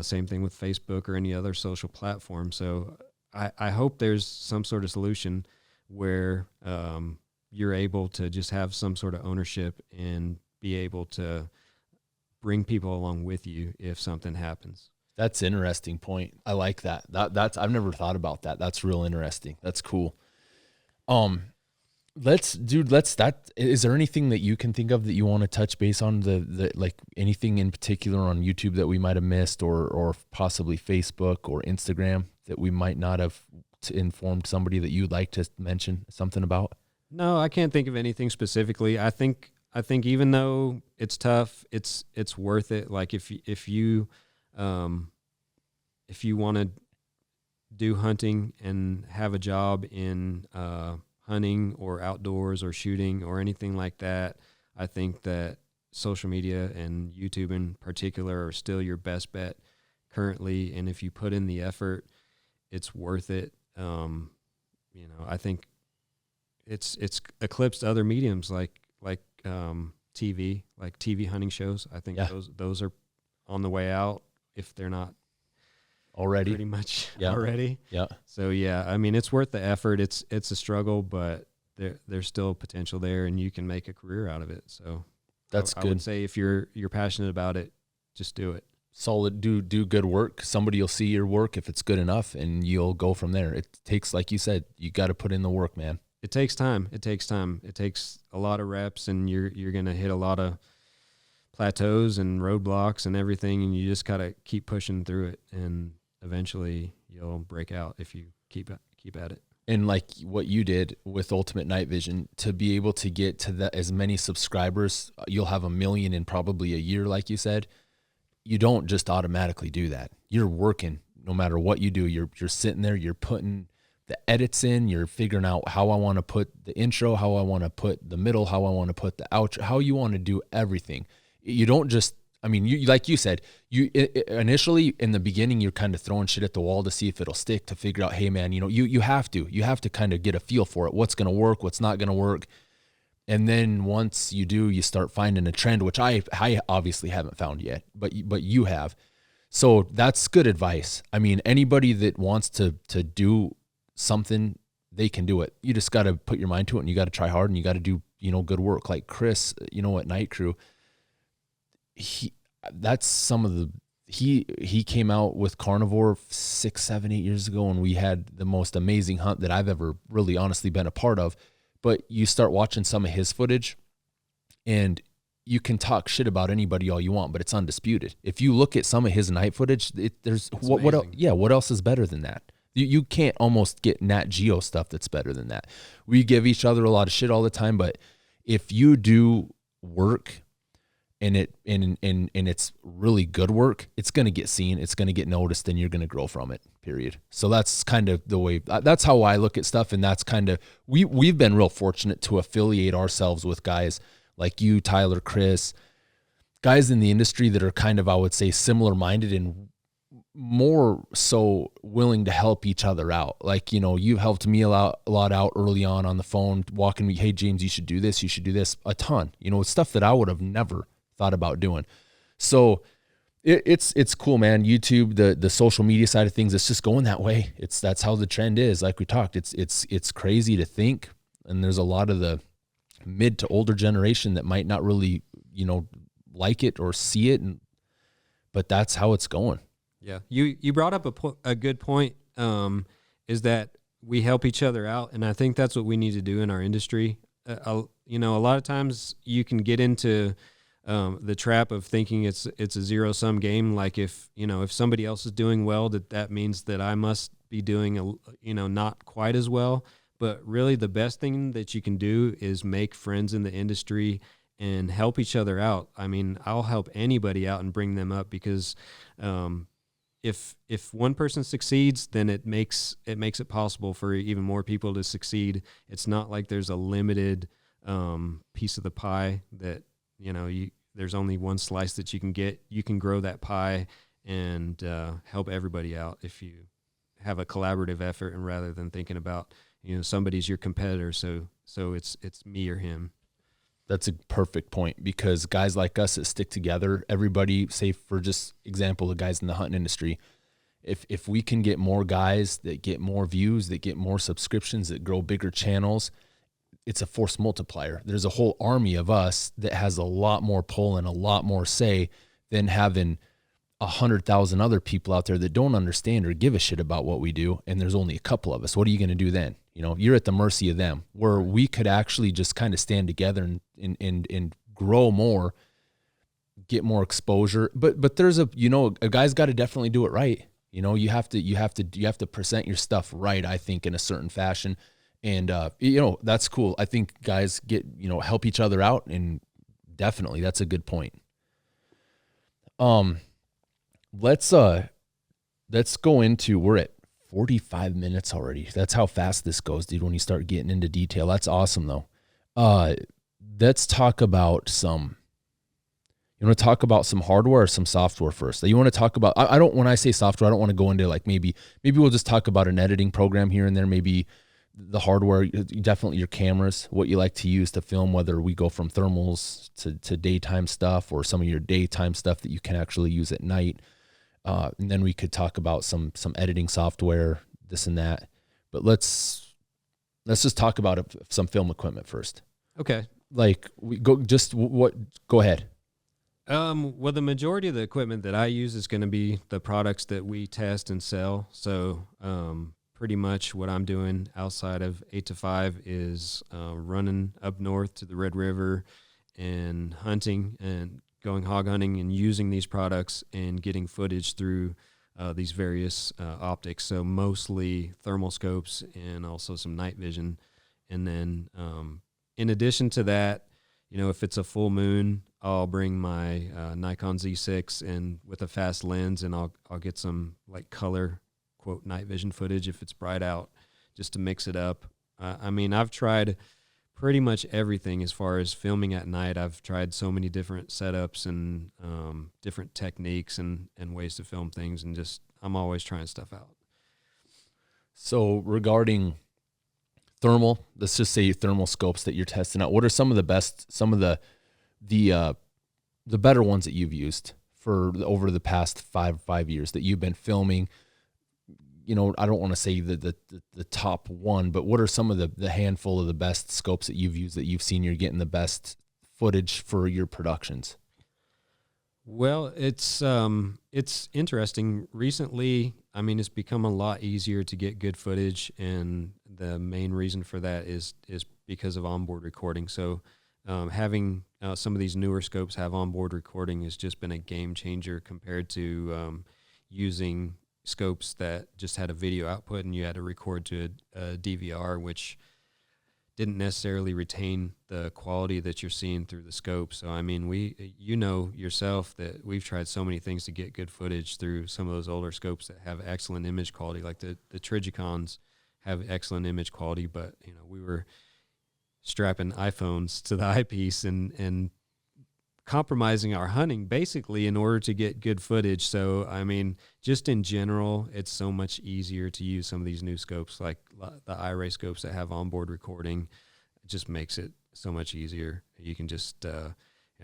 Same thing with Facebook or any other social platform. So I hope there's some sort of solution where you're able to just have some sort of ownership and be able to bring people along with you if something happens. That's an interesting point. I like that. That's I've never thought about that. That's real interesting. That's cool. Is there anything that you can think of that you want to touch base on, the like anything in particular on YouTube that we might have missed, or possibly Facebook or Instagram that we might not have informed somebody that you'd like to mention something about? No, I can't think of anything specifically. I think even though it's tough, it's worth it. Like if you want to do hunting and have a job in hunting or outdoors or shooting or anything like that, I think that social media and YouTube in particular are still your best bet currently. And if you put in the effort, it's worth it. I think it's eclipsed other mediums like TV, like TV hunting shows. I think those are on the way out if they're not already pretty much already. Yeah. So I mean, it's worth the effort. It's a struggle, but there's still potential there, and you can make a career out of it. So that's good. I would say if you're passionate about it, just do it. Solid. Do good work. Somebody will see your work if it's good enough, and you'll go from there. It takes, like you said, you got to put in the work, man. It takes time. It takes a lot of reps, and you're going to hit a lot of plateaus and roadblocks and everything, and you just got to keep pushing through it, and eventually you'll break out if you keep at it. And like what you did with Ultimate Night Vision, to be able to get to as many subscribers, you'll have 1 million in probably a year, like you said. You don't just automatically do that. You're working no matter what you do. You're sitting there, you're putting the edits in, you're figuring out how I want to put the intro, how I want to put the middle, how I want to put the outro, how you want to do everything. You don't just, I mean, you like you said, initially in the beginning, you're kind of throwing shit at the wall to see if it'll stick, to figure out, hey man, you have to kind of get a feel for it. What's going to work, what's not going to work. And then once you do, you start finding a trend, which I obviously haven't found yet, but you have. So that's good advice. I mean, anybody that wants to do something, they can do it. You just got to put your mind to it, and you got to try hard, and you got to do, good work. Like Chris, at Night Crew, he came out with Carnivore 6, 7, 8 years ago, and we had the most amazing hunt that I've ever really honestly been a part of. But you start watching some of his footage, and you can talk shit about anybody all you want, but it's undisputed. If you look at some of his night footage, what else is better than that? You can't almost get Nat Geo stuff that's better than that. We give each other a lot of shit all the time, but if you do work and it's really good work, it's going to get seen, it's going to get noticed, and you're going to grow from it, period. So that's kind of the way, that's how I look at stuff. And that's kind of, we've been real fortunate to affiliate ourselves with guys like you, Tyler, Chris, guys in the industry that are kind of, I would say, similar minded and more so willing to help each other out. Like, you've helped me a lot out early on the phone, walking me, hey James, you should do this, a ton, it's stuff that I would have never thought about doing. So it's cool, man. YouTube, the social media side of things, it's just going that way. That's how the trend is. Like we talked, it's crazy to think. And there's a lot of the mid to older generation that might not really, like it or see it. But that's how it's going. Yeah. You brought up a good point, is that we help each other out. And I think that's what we need to do in our industry. A lot of times you can get into the trap of thinking it's a zero sum game. Like if somebody else is doing well, that means that I must be doing not quite as well. But really, the best thing that you can do is make friends in the industry and help each other out. I mean, I'll help anybody out and bring them up because if one person succeeds, then it makes it possible for even more people to succeed. It's not like there's a limited piece of the pie that there's only one slice that you can get. You can grow that pie and help everybody out if you have a collaborative effort, and rather than thinking about somebody's your competitor, so it's me or him. That's a perfect point, because guys like us that stick together, everybody, say for just example, the guys in the hunting industry, if we can get more guys that get more views, that get more subscriptions, that grow bigger channels, it's a force multiplier. There's a whole army of us that has a lot more pull and a lot more say than having 100,000 other people out there that don't understand or give a shit about what we do. And there's only a couple of us. What are you going to do then? You're at the mercy of them, where we could actually just kind of stand together and grow more, get more exposure. But there's a guy's got to definitely do it right. You have to present your stuff right, I think, in a certain fashion. And, that's cool. I think guys help each other out, and definitely that's a good point. Let's go into, we're at 45 minutes already. That's how fast this goes, dude, when you start getting into detail. That's awesome though. Let's talk about you want to talk about some hardware or some software first? You want to talk about, when I say software, I don't want to go into like, maybe we'll just talk about an editing program here and there, maybe the hardware, definitely your cameras, what you like to use to film, whether we go from thermals to daytime stuff, or some of your daytime stuff that you can actually use at night. And then we could talk about some editing software, this and that. But let's just talk about some film equipment first. Okay. Like go ahead. Well, the majority of the equipment that I use is going to be the products that we test and sell. So, pretty much what I'm doing outside of 8 to 5 is running up north to the Red River and hunting and going hog hunting and using these products and getting footage through these various optics. So mostly thermal scopes and also some night vision. And then in addition to that, if it's a full moon, I'll bring my Nikon Z6 and with a fast lens, and I'll get some like color quote night vision footage if it's bright out, just to mix it up. I've tried pretty much everything as far as filming at night. I've tried so many different setups and different techniques and ways to film things, and just I'm always trying stuff out. So regarding thermal, let's just say thermal scopes that you're testing out, what are some of the best, some of the better ones that you've used for over the past five years that you've been filming? I don't want to say the top one, but what are some of the handful of the best scopes that you've used that you've seen you're getting the best footage for your productions? Well, it's interesting. Recently, it's become a lot easier to get good footage, and the main reason for that is because of onboard recording. So having some of these newer scopes have onboard recording has just been a game changer compared to using scopes that just had a video output and you had to record to a DVR, which didn't necessarily retain the quality that you're seeing through the scope. So, yourself that we've tried so many things to get good footage through some of those older scopes that have excellent image quality, like the Trigicons have excellent image quality, but, we were strapping iPhones to the eyepiece and compromising our hunting basically in order to get good footage. So, just in general, it's so much easier to use some of these new scopes, like the iRay scopes that have onboard recording. It just makes it so much easier. You can just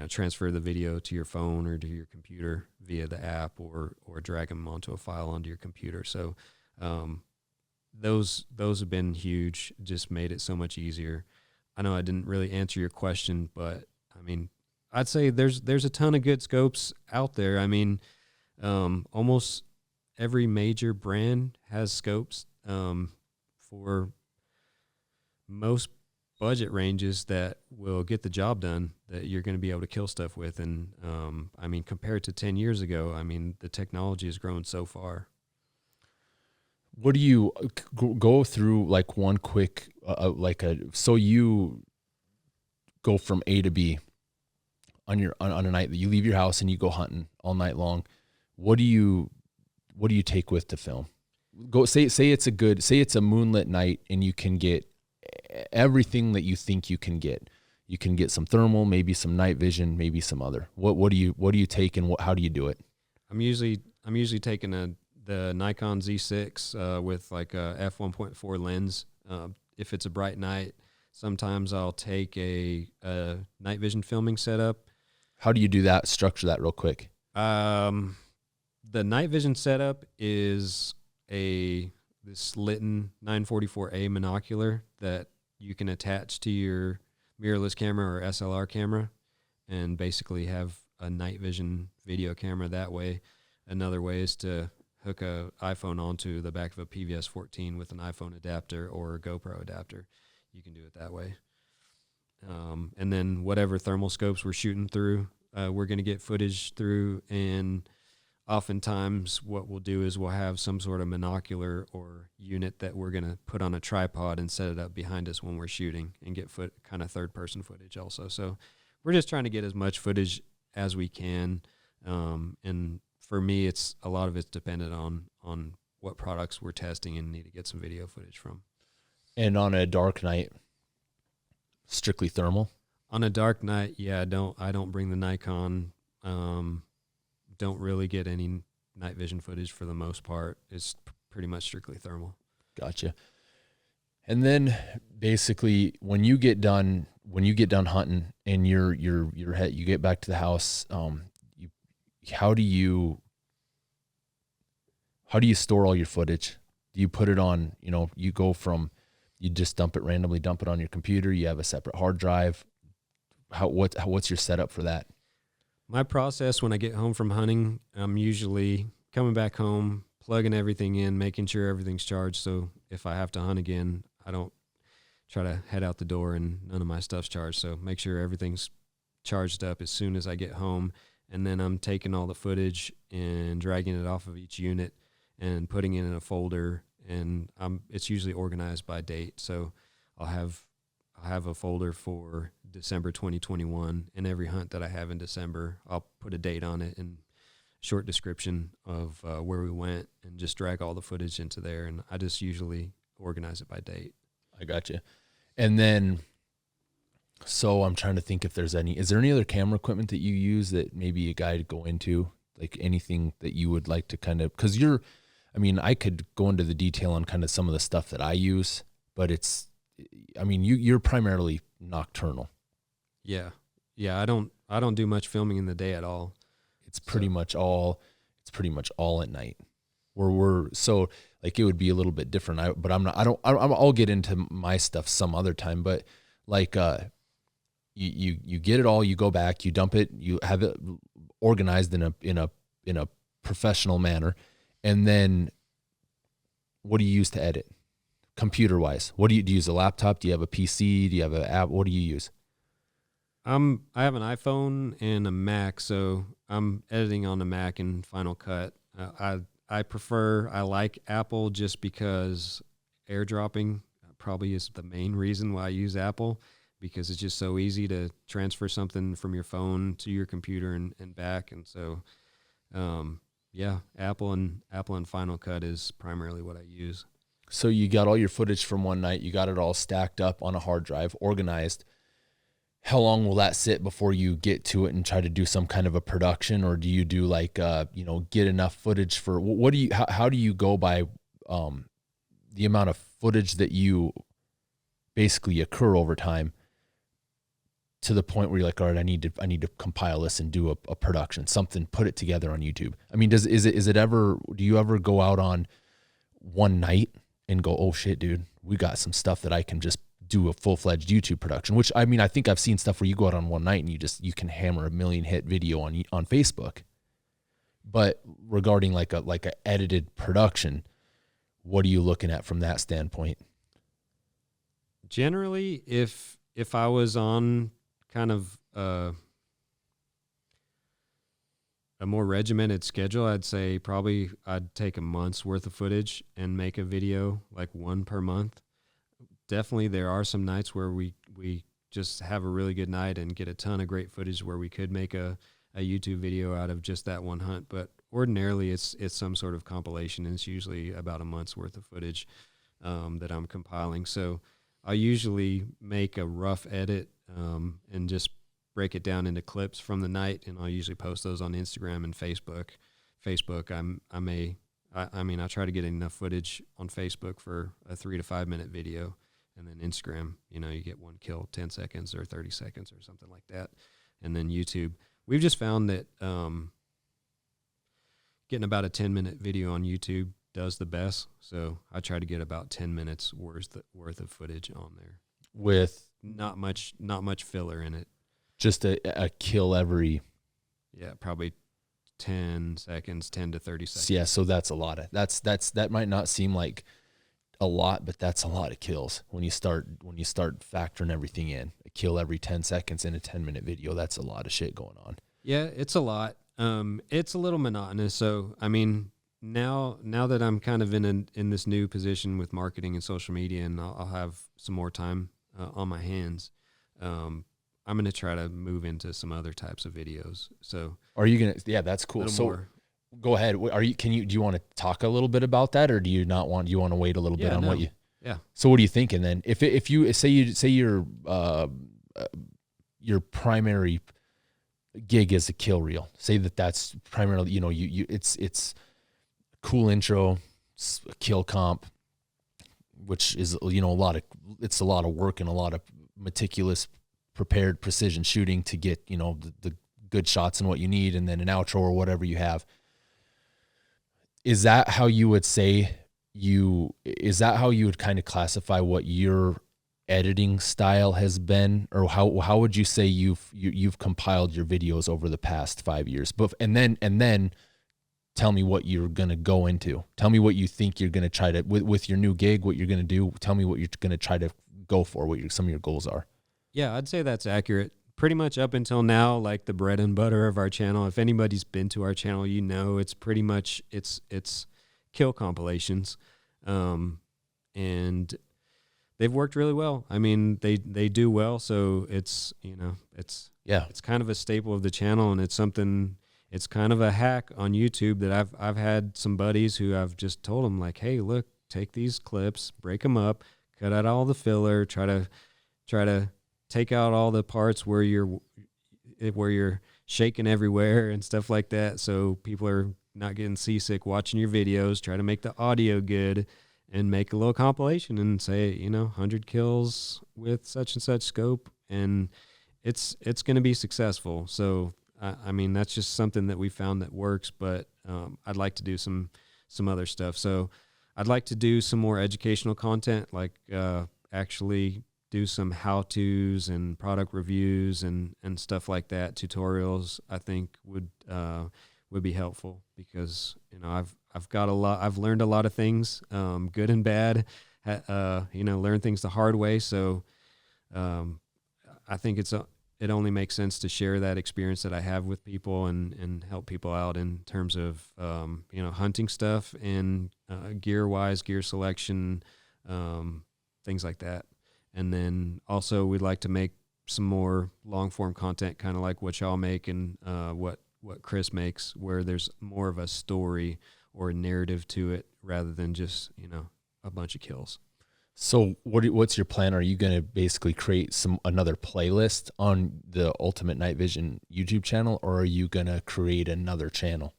transfer the video to your phone or to your computer via the app, or drag them onto a file onto your computer. So those have been huge, just made it so much easier. I know I didn't really answer your question, but I'd say there's a ton of good scopes out there. Almost every major brand has scopes. For most budget ranges that will get the job done, that you're going to be able to kill stuff with. And I mean, compared to 10 years ago, I mean, the technology has grown so far. What do you go through, like one quick, so you go from A to B on a night that you leave your house and you go hunting all night long. What do you take with to film? Say it's a moonlit night and you can get everything that you think you can get. You can get some thermal, maybe some night vision, maybe some other. What do you take, and how do you do it? I'm usually taking the Nikon Z6 with like a f1.4 lens. If it's a bright night, sometimes I'll take a night vision filming setup. How do you do that? Structure that real quick. The night vision setup is this Litton 944A monocular that you can attach to your mirrorless camera or SLR camera and basically have a night vision video camera that way. Another way is to hook a iPhone onto the back of a PVS 14 with an iPhone adapter or a GoPro adapter. You can do it that way. And then whatever thermal scopes we're shooting through, we're going to get footage through. And oftentimes what we'll do is we'll have some sort of monocular or unit that we're going to put on a tripod and set it up behind us when we're shooting and get kind of third-person footage also. So we're just trying to get as much footage as we can. And for me, a lot of it's dependent on what products we're testing and need to get some video footage from. And on a dark night, strictly thermal? On a dark night, yeah, I don't bring the Nikon. Don't really get any night vision footage for the most part. It's pretty much strictly thermal. Gotcha. And then basically when you get done hunting and you get back to the house, how do you store all your footage? Do you put it on, you just randomly dump it on your computer? You have a separate hard drive? What's your setup for that? My process when I get home from hunting, I'm usually coming back home, plugging everything in, making sure everything's charged. So if I have to hunt again, I don't try to head out the door and none of my stuff's charged. So make sure everything's charged up as soon as I get home. And then I'm taking all the footage and dragging it off of each unit and putting it in a folder. And it's usually organized by date. So I'll have a folder for December 2021, and every hunt that I have in December, I'll put a date on it and short description of where we went and just drag all the footage into there. And I just usually organize it by date. I got you. And then, so I'm trying to think if is there any other camera equipment that you use that maybe a guy to go into, like anything that you would like to kind of, cause I could go into the detail on kind of some of the stuff that I use, but you're primarily nocturnal. Yeah. I don't do much filming in the day at all. It's pretty much all at night. So like it would be a little bit different. I'll get into my stuff some other time, but like, you get it all, you go back, you dump it, you have it organized in a professional manner. And then what do you use to edit? Computer wise, do you use a laptop? Do you have a PC? Do you have an app? What do you use? I have an iPhone and a Mac, so I'm editing on the Mac in Final Cut. I like Apple just because airdropping probably is the main reason why I use Apple, because it's just so easy to transfer something from your phone to your computer and back. And so, Apple and Final Cut is primarily what I use. So you got all your footage from one night, you got it all stacked up on a hard drive, organized. How long will that sit before you get to it and try to do some kind of a production? Or do you do like, get enough footage for, how do you go by the amount of footage that you basically occur over time to the point where you're like, all right, I need to compile this and do a production, something, put it together on YouTube. I mean, do you ever go out on one night and go, oh shit, dude, we got some stuff that I can just do a full-fledged YouTube production, which I think I've seen stuff where you go out on one night and you can hammer 1 million hit video on Facebook. But regarding like a edited production, what are you looking at from that standpoint? Generally, if I was on kind of a more regimented schedule, I'd say probably I'd take a month's worth of footage and make a video, like one per month. Definitely there are some nights where we just have a really good night and get a ton of great footage where we could make a YouTube video out of just that one hunt. But ordinarily it's some sort of compilation, and it's usually about a month's worth of footage that I'm compiling. So I usually make a rough edit and just break it down into clips from the night, and I'll usually post those on Instagram and Facebook. I try to get enough footage on Facebook for a 3 to 5 minute video, and then Instagram, you get one kill, 10 seconds or 30 seconds or something like that. And then YouTube, we've just found that getting about a 10-minute video on YouTube does the best. So I try to get about 10 minutes worth of footage on there with not much filler in it. Just a kill every. Yeah, probably 10 seconds, 10 to 30 seconds. Yeah, so that's a lot of that might not seem like a lot, but that's a lot of kills when you start factoring everything in. A kill every 10 seconds in a 10-minute video, that's a lot of shit going on. Yeah, it's a lot. It's a little monotonous. So I mean, now that I'm kind of in this new position with marketing and social media, and I'll have some more time on my hands, I'm going to try to move into some other types of videos. So are you going to, yeah, that's cool. So more. Go ahead. Do you want to talk a little bit about that, or do you not want, do you want to wait a little bit on what you, yeah. So what are you thinking then? If you say your primary gig is a kill reel, say that's primarily, it's cool intro, a kill comp, which is, it's a lot of work and a lot of meticulous prepared precision shooting to get, the good shots and what you need, and then an outro or whatever you have. Is that how you would say is that how you would kind of classify what your editing style has been, or how would you say you've compiled your videos over the past 5 years? But and then tell me what you're going to go into. Tell me what you think you're going to try to with your new gig, what you're going to do. Tell me what you're going to try to go for, what some of your goals are. Yeah, I'd say that's accurate. Pretty much up until now, like the bread and butter of our channel. If anybody's been to our channel, it's pretty much it's kill compilations, and they've worked really well. I mean, they do well, so it's it's kind of a staple of the channel, and it's something. It's kind of a hack on YouTube that I've had some buddies who I've just told them, like, hey, look, take these clips, break them up, cut out all the filler, try to take out all the parts where you're shaking everywhere and stuff like that, so people are not getting seasick watching your videos. Try to make the audio good and make a little compilation and say, 100 kills with such and such scope, and it's going to be successful. So I mean, that's just something that we found that works, but I'd like to do some other stuff. So I'd like to do some more educational content, like actually do some how-tos and product reviews and stuff like that. Tutorials, I think, would be helpful, because I've learned a lot of things, good and bad. Learn things the hard way. So I think it only makes sense to share that experience that I have with people and help people out in terms of hunting stuff and gear selection, things like that. And then also we'd like to make some more long form content, kind of like what y'all make and what Chris makes, where there's more of a story or a narrative to it rather than just, a bunch of kills. So what's your plan? Are you going to basically create another playlist on the Ultimate Night Vision YouTube channel, or are you going to create another channel?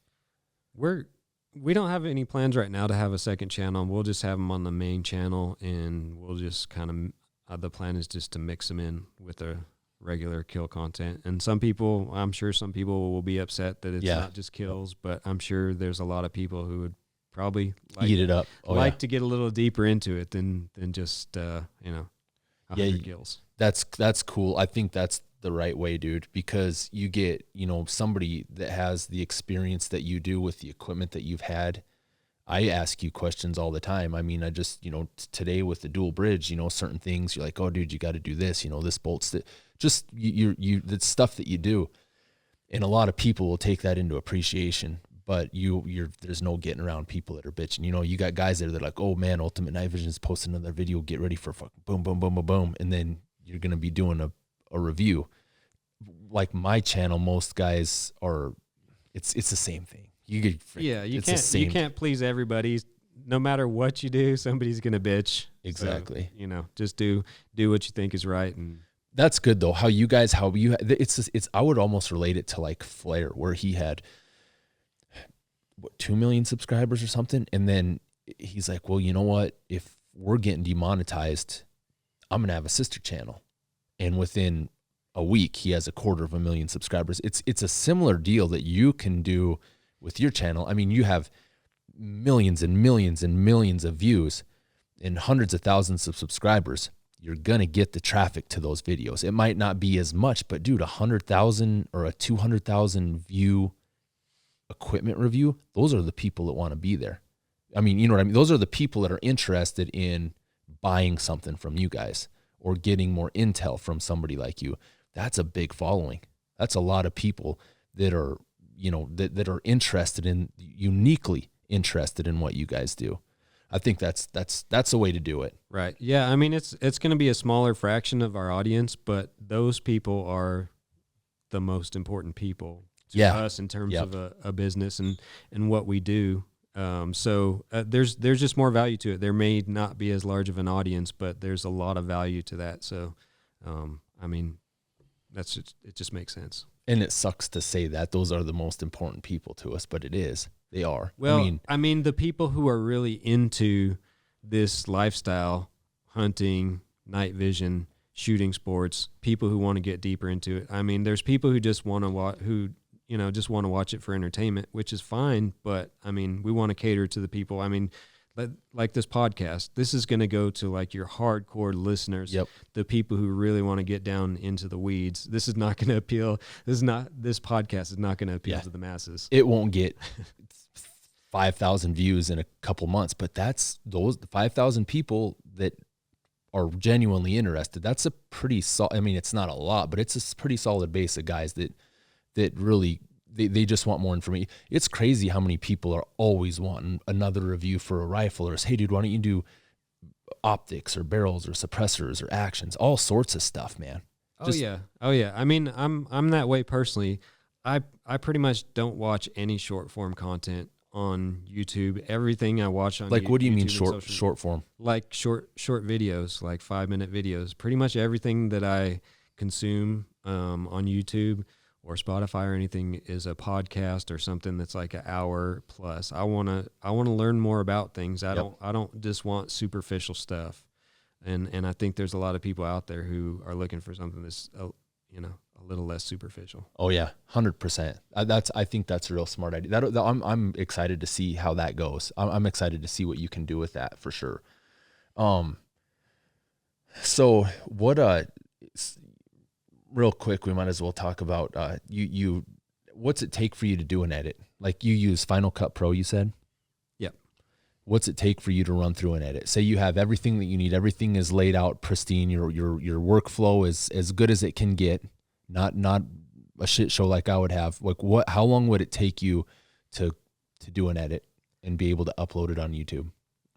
We don't have any plans right now to have a second channel. We'll just have them on the main channel, and we'll just kind of, the plan is just to mix them in with the regular kill content. And I'm sure some people will be upset that it's not just kills, but I'm sure there's a lot of people who would probably eat it up. To get a little deeper into it than just 100 kills. That's cool. I think that's the right way, dude, because you get somebody that has the experience that you do with the equipment that you've had. I ask you questions all the time. I mean, I just, today with the dual bridge, certain things you're like, oh dude, you got to do this, this bolts that just the stuff that you do. And a lot of people will take that into appreciation, but there's no getting around people that are bitching. You got guys there that are like, oh man, Ultimate Night Vision is posting another video. Get ready for fucking boom, boom, boom, boom, boom. And then you're going to be doing a review. Like my channel, most guys it's the same thing. You can't please everybody. No matter what you do, somebody's going to bitch. Exactly. So, just do what you think is right. And that's good though. It's I would almost relate it to like Flair, where he had 2 million subscribers or something. And then he's like, well, you know what? If we're getting demonetized, I'm going to have a sister channel. And within a week, he has 250,000 subscribers. It's a similar deal that you can do with your channel. I mean, you have millions and millions and millions of views and hundreds of thousands of subscribers. You're going to get the traffic to those videos. It might not be as much, but dude, 100,000 or a 200,000 view equipment review, those are the people that want to be there. I mean, you know what I mean? Those are the people that are interested in buying something from you guys or getting more intel from somebody like you. That's a big following. That's a lot of people that are, that are uniquely interested in what you guys do. I think that's the way to do it. Right. Yeah. I mean, it's going to be a smaller fraction of our audience, but those people are the most important people to us in terms of a business and what we do. So there's just more value to it. There may not be as large of an audience, but there's a lot of value to that. So, I mean, it just makes sense. And it sucks to say that those are the most important people to us, but it is. They are. Well, I mean, the people who are really into this lifestyle, hunting, night vision, shooting sports, people who want to get deeper into it. I mean, there's people who just want to watch it for entertainment, which is fine. But I mean, we want to cater to the people. I mean, like this podcast, this is going to go to like your hardcore listeners, the people who really want to get down into the weeds. This is not going to appeal. This podcast is not going to appeal to the masses. It won't get 5,000 views in a couple months, but that's those 5,000 people that are genuinely interested. That's a pretty solid, I mean, it's not a lot, but it's a pretty solid base of guys that really, they just want more information. It's crazy how many people are always wanting another review for a rifle, or hey dude, why don't you do optics or barrels or suppressors or actions, all sorts of stuff, man. Oh yeah. I mean, I'm that way personally. I pretty much don't watch any short form content on YouTube. Everything I watch on what do you mean short form? Like short videos, like 5-minute videos. Pretty much everything that I consume on YouTube or Spotify or anything is a podcast or something that's like an hour plus. I want to learn more about things. I don't just want superficial stuff. And I think there's a lot of people out there who are looking for something that's a little less superficial. Oh yeah, 100%. I think that's a real smart idea. I'm excited to see how that goes. I'm excited to see what you can do with that for sure. So what real quick, we might as well talk about you. What's it take for you to do an edit? Like you use Final Cut Pro, you said? Yep. What's it take for you to run through an edit? Say you have everything that you need. Everything is laid out pristine. Your workflow is as good as it can get. Not a shit show like I would have. Like how long would it take you to do an edit and be able to upload it on YouTube?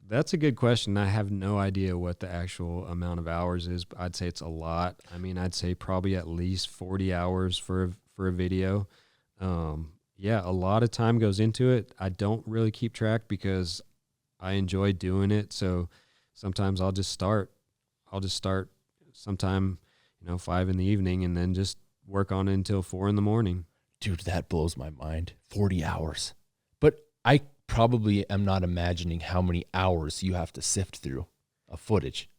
That's a good question. I have no idea what the actual amount of hours is, but I'd say it's a lot. I mean, I'd say probably at least 40 hours for a video. Yeah, a lot of time goes into it. I don't really keep track because I enjoy doing it. So sometimes I'll just start sometime, 5 in the evening and then just work on it until 4 in the morning. Dude, that blows my mind. 40 hours. But I probably am not imagining how many hours you have to sift through of footage.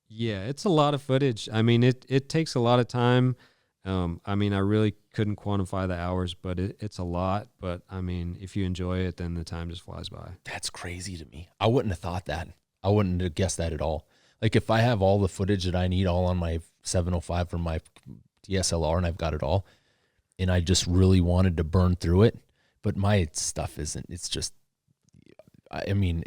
Yeah, it's a lot of footage. I mean, it takes a lot of time. I mean, I really couldn't quantify the hours, but it's a lot. But I mean, if you enjoy it, then the time just flies by. That's crazy to me. I wouldn't have thought that. I wouldn't have guessed that at all. Like if I have all the footage that I need all on my 705 from my DSLR and I've got it all, and I just really wanted to burn through it, but my stuff isn't. It's just, I mean,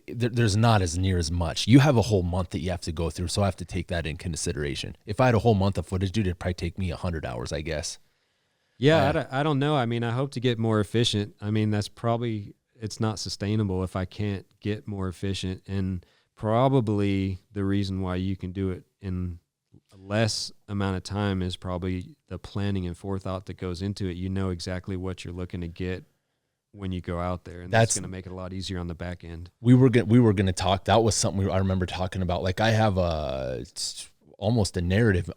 there's not as near as much. You have a whole month that you have to go through, so I have to take that in consideration. If I had a whole month of footage, dude, it'd probably take me 100 hours, I guess. Yeah, I don't know. I mean, I hope to get more efficient. I mean, it's not sustainable if I can't get more efficient. And probably the reason why you can do it in a less amount of time is probably the planning and forethought that goes into it. You know exactly what you're looking to get when you go out there, and that's going to make it a lot easier on the back end. We were going to talk. That was something I remember talking about. Like I have almost a narrative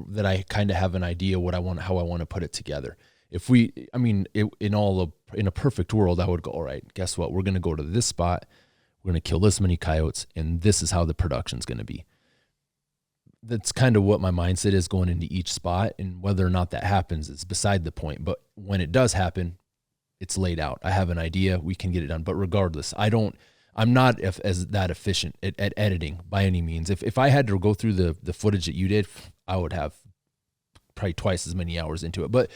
that I kind of have an idea how I want to put it together. In a perfect world, I would go, all right, guess what? We're going to go to this spot. We're going to kill this many coyotes, and this is how the production's going to be. That's kind of what my mindset is going into each spot, and whether or not that happens is beside the point. But when it does happen, it's laid out. I have an idea. We can get it done. But regardless, I'm not as that efficient at editing by any means. If I had to go through the footage that you did, I would have probably twice as many hours into it. But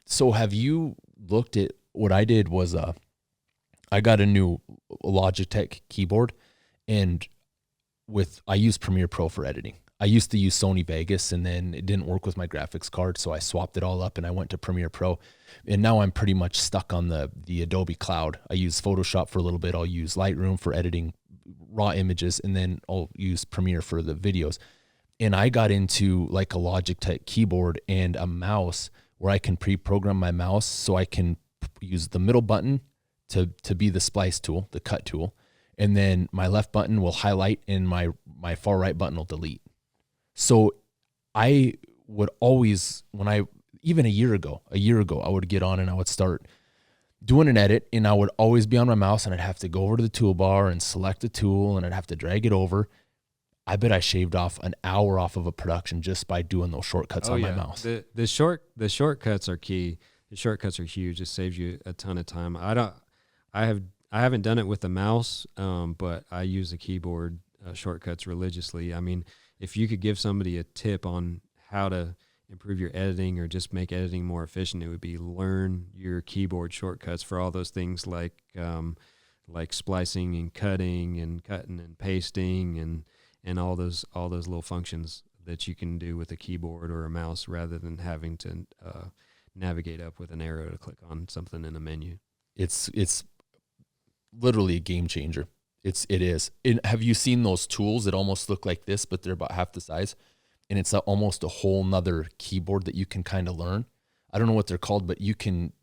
so have you looked at what I did was, I got a new Logitech keyboard, and I use Premiere Pro for editing. I used to use Sony Vegas, and then it didn't work with my graphics card, so I swapped it all up and I went to Premiere Pro. And now I'm pretty much stuck on the Adobe Cloud. I use Photoshop for a little bit. I'll use Lightroom for editing raw images, and then I'll use Premiere for the videos. And I got into like a Logitech keyboard and a mouse where I can pre-program my mouse, so I can use the middle button to be the splice tool, the cut tool. And then my left button will highlight and my far right button will delete. So I would always, even a year ago, I would get on and I would start doing an edit, and I would always be on my mouse, and I'd have to go over to the toolbar and select a tool, and I'd have to drag it over. I bet I shaved off an hour off of a production just by doing those shortcuts on my mouse. The shortcuts are key. The shortcuts are huge. It saves you a ton of time. I haven't done it with the mouse, but I use the keyboard shortcuts religiously. I mean, if you could give somebody a tip on how to improve your editing or just make editing more efficient, it would be learn your keyboard shortcuts for all those things like splicing and cutting and pasting and all those little functions that you can do with a keyboard or a mouse rather than having to navigate up with an arrow to click on something in a menu. It's literally a game changer. It is. Have you seen those tools that almost look like this, but they're about half the size? And it's almost a whole nother keyboard that you can kind of learn. I don't know what they're called, but you can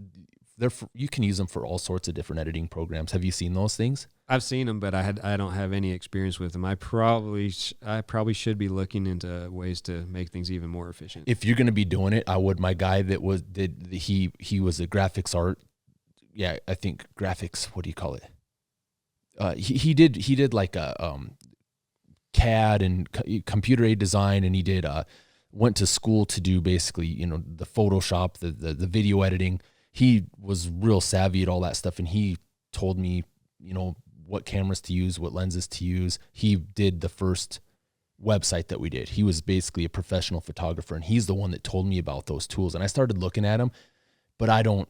use them for all sorts of different editing programs. Have you seen those things? I've seen them, but I don't have any experience with them. I probably should be looking into ways to make things even more efficient. If you're going to be doing it, I would. My guy that he was a graphics art. Yeah, I think graphics. What do you call it? He did like a CAD and computer aided design, and he went to school to do basically, the Photoshop, the video editing. He was real savvy at all that stuff, and he told me, what cameras to use, what lenses to use. He did the first website that we did. He was basically a professional photographer, and he's the one that told me about those tools. And I started looking at them, but I don't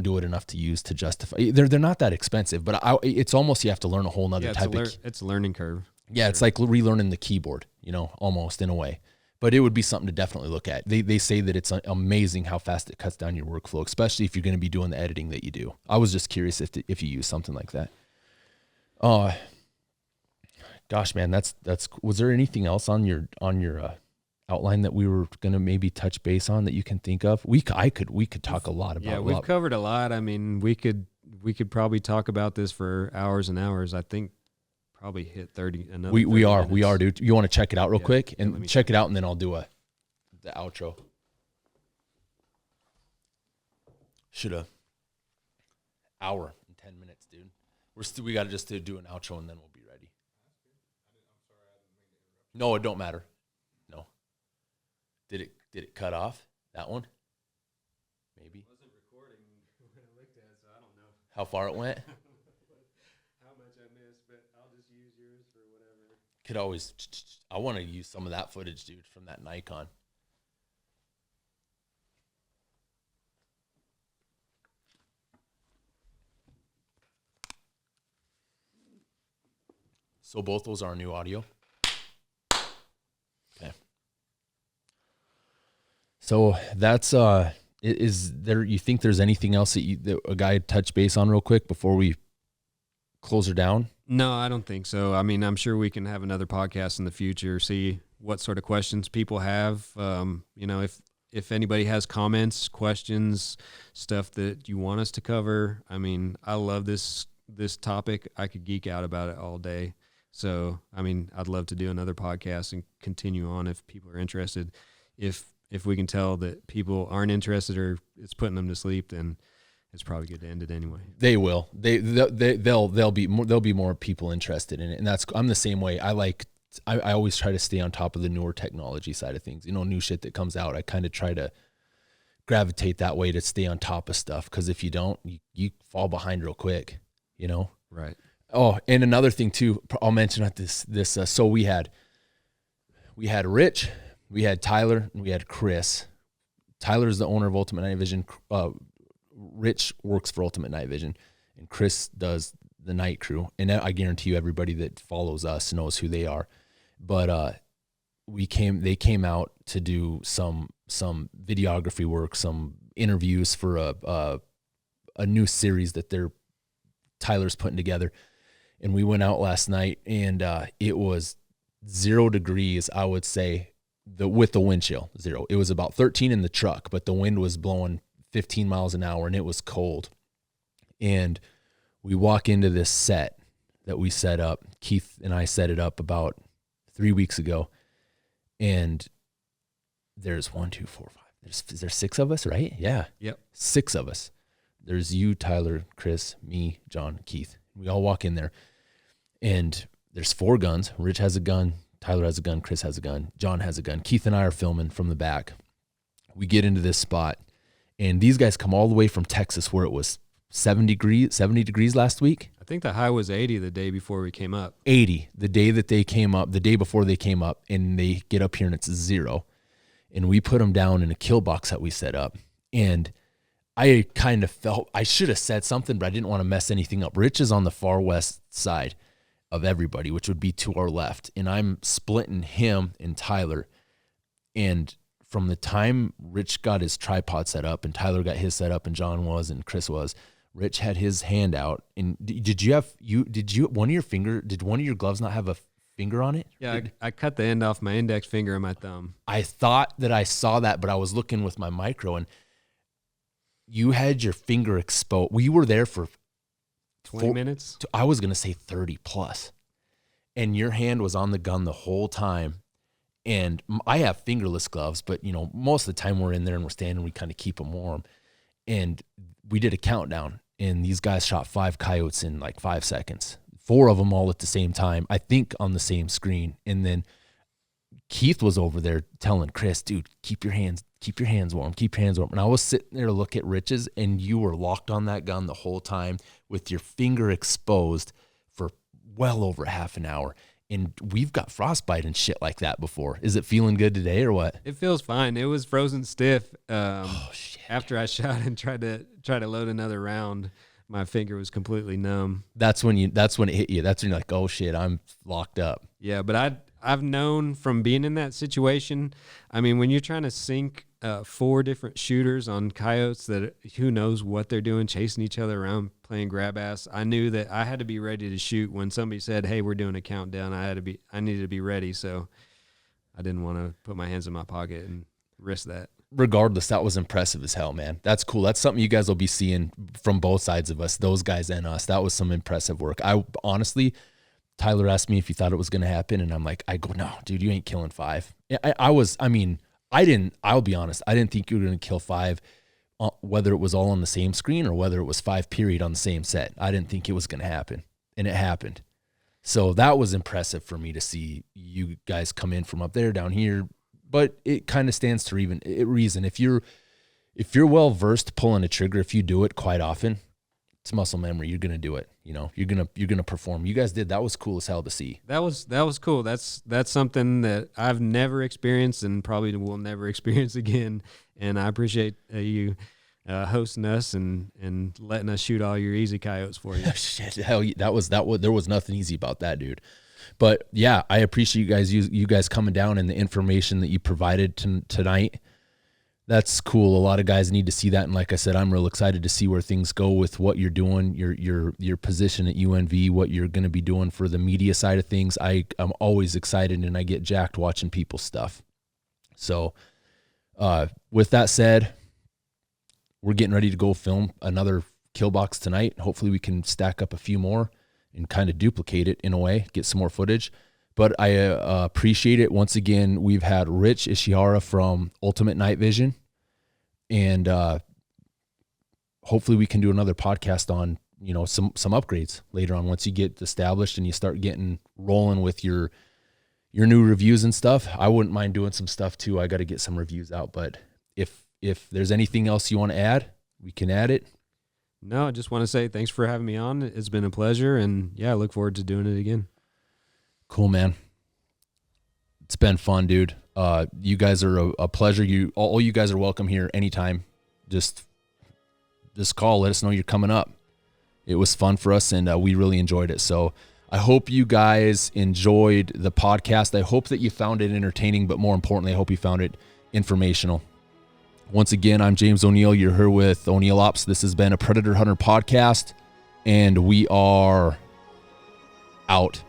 do it enough to use to justify. They're not that expensive, but it's almost, you have to learn a whole nother type of. It's a learning curve. Yeah, it's like relearning the keyboard, almost in a way. But it would be something to definitely look at. They say that it's amazing how fast it cuts down your workflow, especially if you're going to be doing the editing that you do. I was just curious if you use something like that. Gosh, man, that's. Was there anything else on your outline that we were going to maybe touch base on that you can think of? We could talk a lot about. Yeah, we've covered a lot. I mean, we could probably talk about this for hours and hours. I think probably hit 30. We are, dude. You want to check it out real quick and check it out, and then I'll do the outro. Shoulda hour and 10 minutes, dude. We got to just do an outro, and then we'll be ready. No, it don't matter. No. Did it cut off, that one? Maybe. It wasn't recording when I looked at it, so I don't know how far it went. How much I missed, but I'll just use yours for whatever. Could always. I want to use some of that footage, dude, from that Nikon. So both those are new audio. Okay. So that's is there? You think there's anything else that a guy touch base on real quick before we close her down? No, I don't think so. I mean, I'm sure we can have another podcast in the future, see what sort of questions people have. You know, if anybody has comments, questions, stuff that you want us to cover. I mean, I love this topic. I could geek out about it all day. So, I mean, I'd love to do another podcast and continue on if people are interested. If we can tell that people aren't interested or it's putting them to sleep, then it's probably good to end it anyway. They will. There'll be more people interested in it, and I'm the same way. I always try to stay on top of the newer technology side of things. You know, new shit that comes out. I kind of try to gravitate that way to stay on top of stuff, because if you don't, you fall behind real quick. You know. Right. Oh, and another thing too, I'll mention at this. So we had Rich, we had Tyler, and we had Chris. Tyler's the owner of Ultimate Night Vision. Rich works for Ultimate Night Vision, and Chris does the night crew. And I guarantee you, everybody that follows us knows who they are. But they came out to do some videography work, some interviews for a new series that Tyler's putting together. And we went out last night, and it was 0 degrees, I would say, with the wind chill, 0. It was about 13 in the truck, but the wind was blowing 15 miles an hour, and it was cold. And we walk into this set that we set up. Keith and I set it up about 3 weeks ago. And there's 1, 2, 4, 5. There's 6 of us, right? Yeah. Yep. 6 of us. There's you, Tyler, Chris, me, John, Keith. We all walk in there, and there's 4 guns. Rich has a gun. Tyler has a gun. Chris has a gun. John has a gun. Keith and I are filming from the back. We get into this spot, and these guys come all the way from Texas, where it was 70 degrees last week. I think the high was 80 the day before we came up. 80 the day before they came up, and they get up here and it's 0. And we put them down in a kill box that we set up. And I kind of felt I should have said something, but I didn't want to mess anything up. Rich is on the far west side of everybody, which would be to our left. And I'm splitting him and Tyler. And from the time Rich got his tripod set up and Tyler got his set up and John was and Chris was, Rich had his hand out. And did one of your gloves not have a finger on it? Yeah, I cut the end off my index finger and my thumb. I thought that I saw that, but I was looking with my micro, and you had your finger exposed. We were there for 20 minutes? I was going to say 30 plus. And your hand was on the gun the whole time. And I have fingerless gloves, but you know, most of the time we're in there and we're standing, we kind of keep them warm. And we did a countdown, and these guys shot 5 coyotes in like 5 seconds. 4 of them all at the same time, I think on the same screen. And then Keith was over there telling Chris, dude, keep your hands warm. And I was sitting there to look at Rich's, and you were locked on that gun the whole time with your finger exposed for well over half an hour. And we've got frostbite and shit like that before. Is it feeling good today or what? It feels fine. It was frozen stiff. Shit. After I shot and tried to load another round, my finger was completely numb. That's when it hit you. That's when you're like, oh shit, I'm locked up. Yeah, but I've known from being in that situation. I mean, when you're trying to sync 4 different shooters on coyotes that who knows what they're doing, chasing each other around, playing grab ass, I knew that I had to be ready to shoot when somebody said, "Hey, we're doing a countdown." I needed to be ready, so I didn't want to put my hands in my pocket and risk that. Regardless, that was impressive as hell, man. That's cool. That's something you guys will be seeing from both sides of us, those guys and us. That was some impressive work. I honestly, Tyler asked me if he thought it was going to happen, and I go, no, dude, you ain't killing 5. I'll be honest, I didn't think you were going to kill 5, whether it was all on the same screen or whether it was 5 period on the same set. I didn't think it was going to happen, and it happened. So that was impressive for me to see you guys come in from up there down here, but it kind of stands to reason. If you're well versed pulling a trigger, if you do it quite often, it's muscle memory. You're going to do it. You know, you're going to perform. You guys did. That was cool as hell to see. That was cool. That's something that I've never experienced and probably will never experience again. And I appreciate you hosting us and letting us shoot all your easy coyotes for you. Shit, hell, there was nothing easy about that, dude. But yeah, I appreciate you guys coming down and the information that you provided tonight. That's cool. A lot of guys need to see that. And like I said, I'm real excited to see where things go with what you're doing, your position at UNV, what you're going to be doing for the media side of things. I'm always excited, and I get jacked watching people's stuff. So with that said, we're getting ready to go film another kill box tonight. Hopefully we can stack up a few more and kind of duplicate it in a way, get some more footage. But I appreciate it. Once again, we've had Rich Ishihara from Ultimate Night Vision, and hopefully we can do another podcast on, some upgrades later on once you get established and you start getting rolling with your new reviews and stuff. I wouldn't mind doing some stuff too. I got to get some reviews out, but if there's anything else you want to add, we can add it. No, I just want to say thanks for having me on. It's been a pleasure, and yeah, I look forward to doing it again. Cool, man. It's been fun, dude. You guys are a pleasure. All you guys are welcome here anytime. Just call, let us know you're coming up. It was fun for us, and we really enjoyed it. So I hope you guys enjoyed the podcast. I hope that you found it entertaining, but more importantly, I hope you found it informational. Once again, I'm James O'Neill. You're here with O'Neill Ops. This has been a Predator Hunter podcast, and we are out.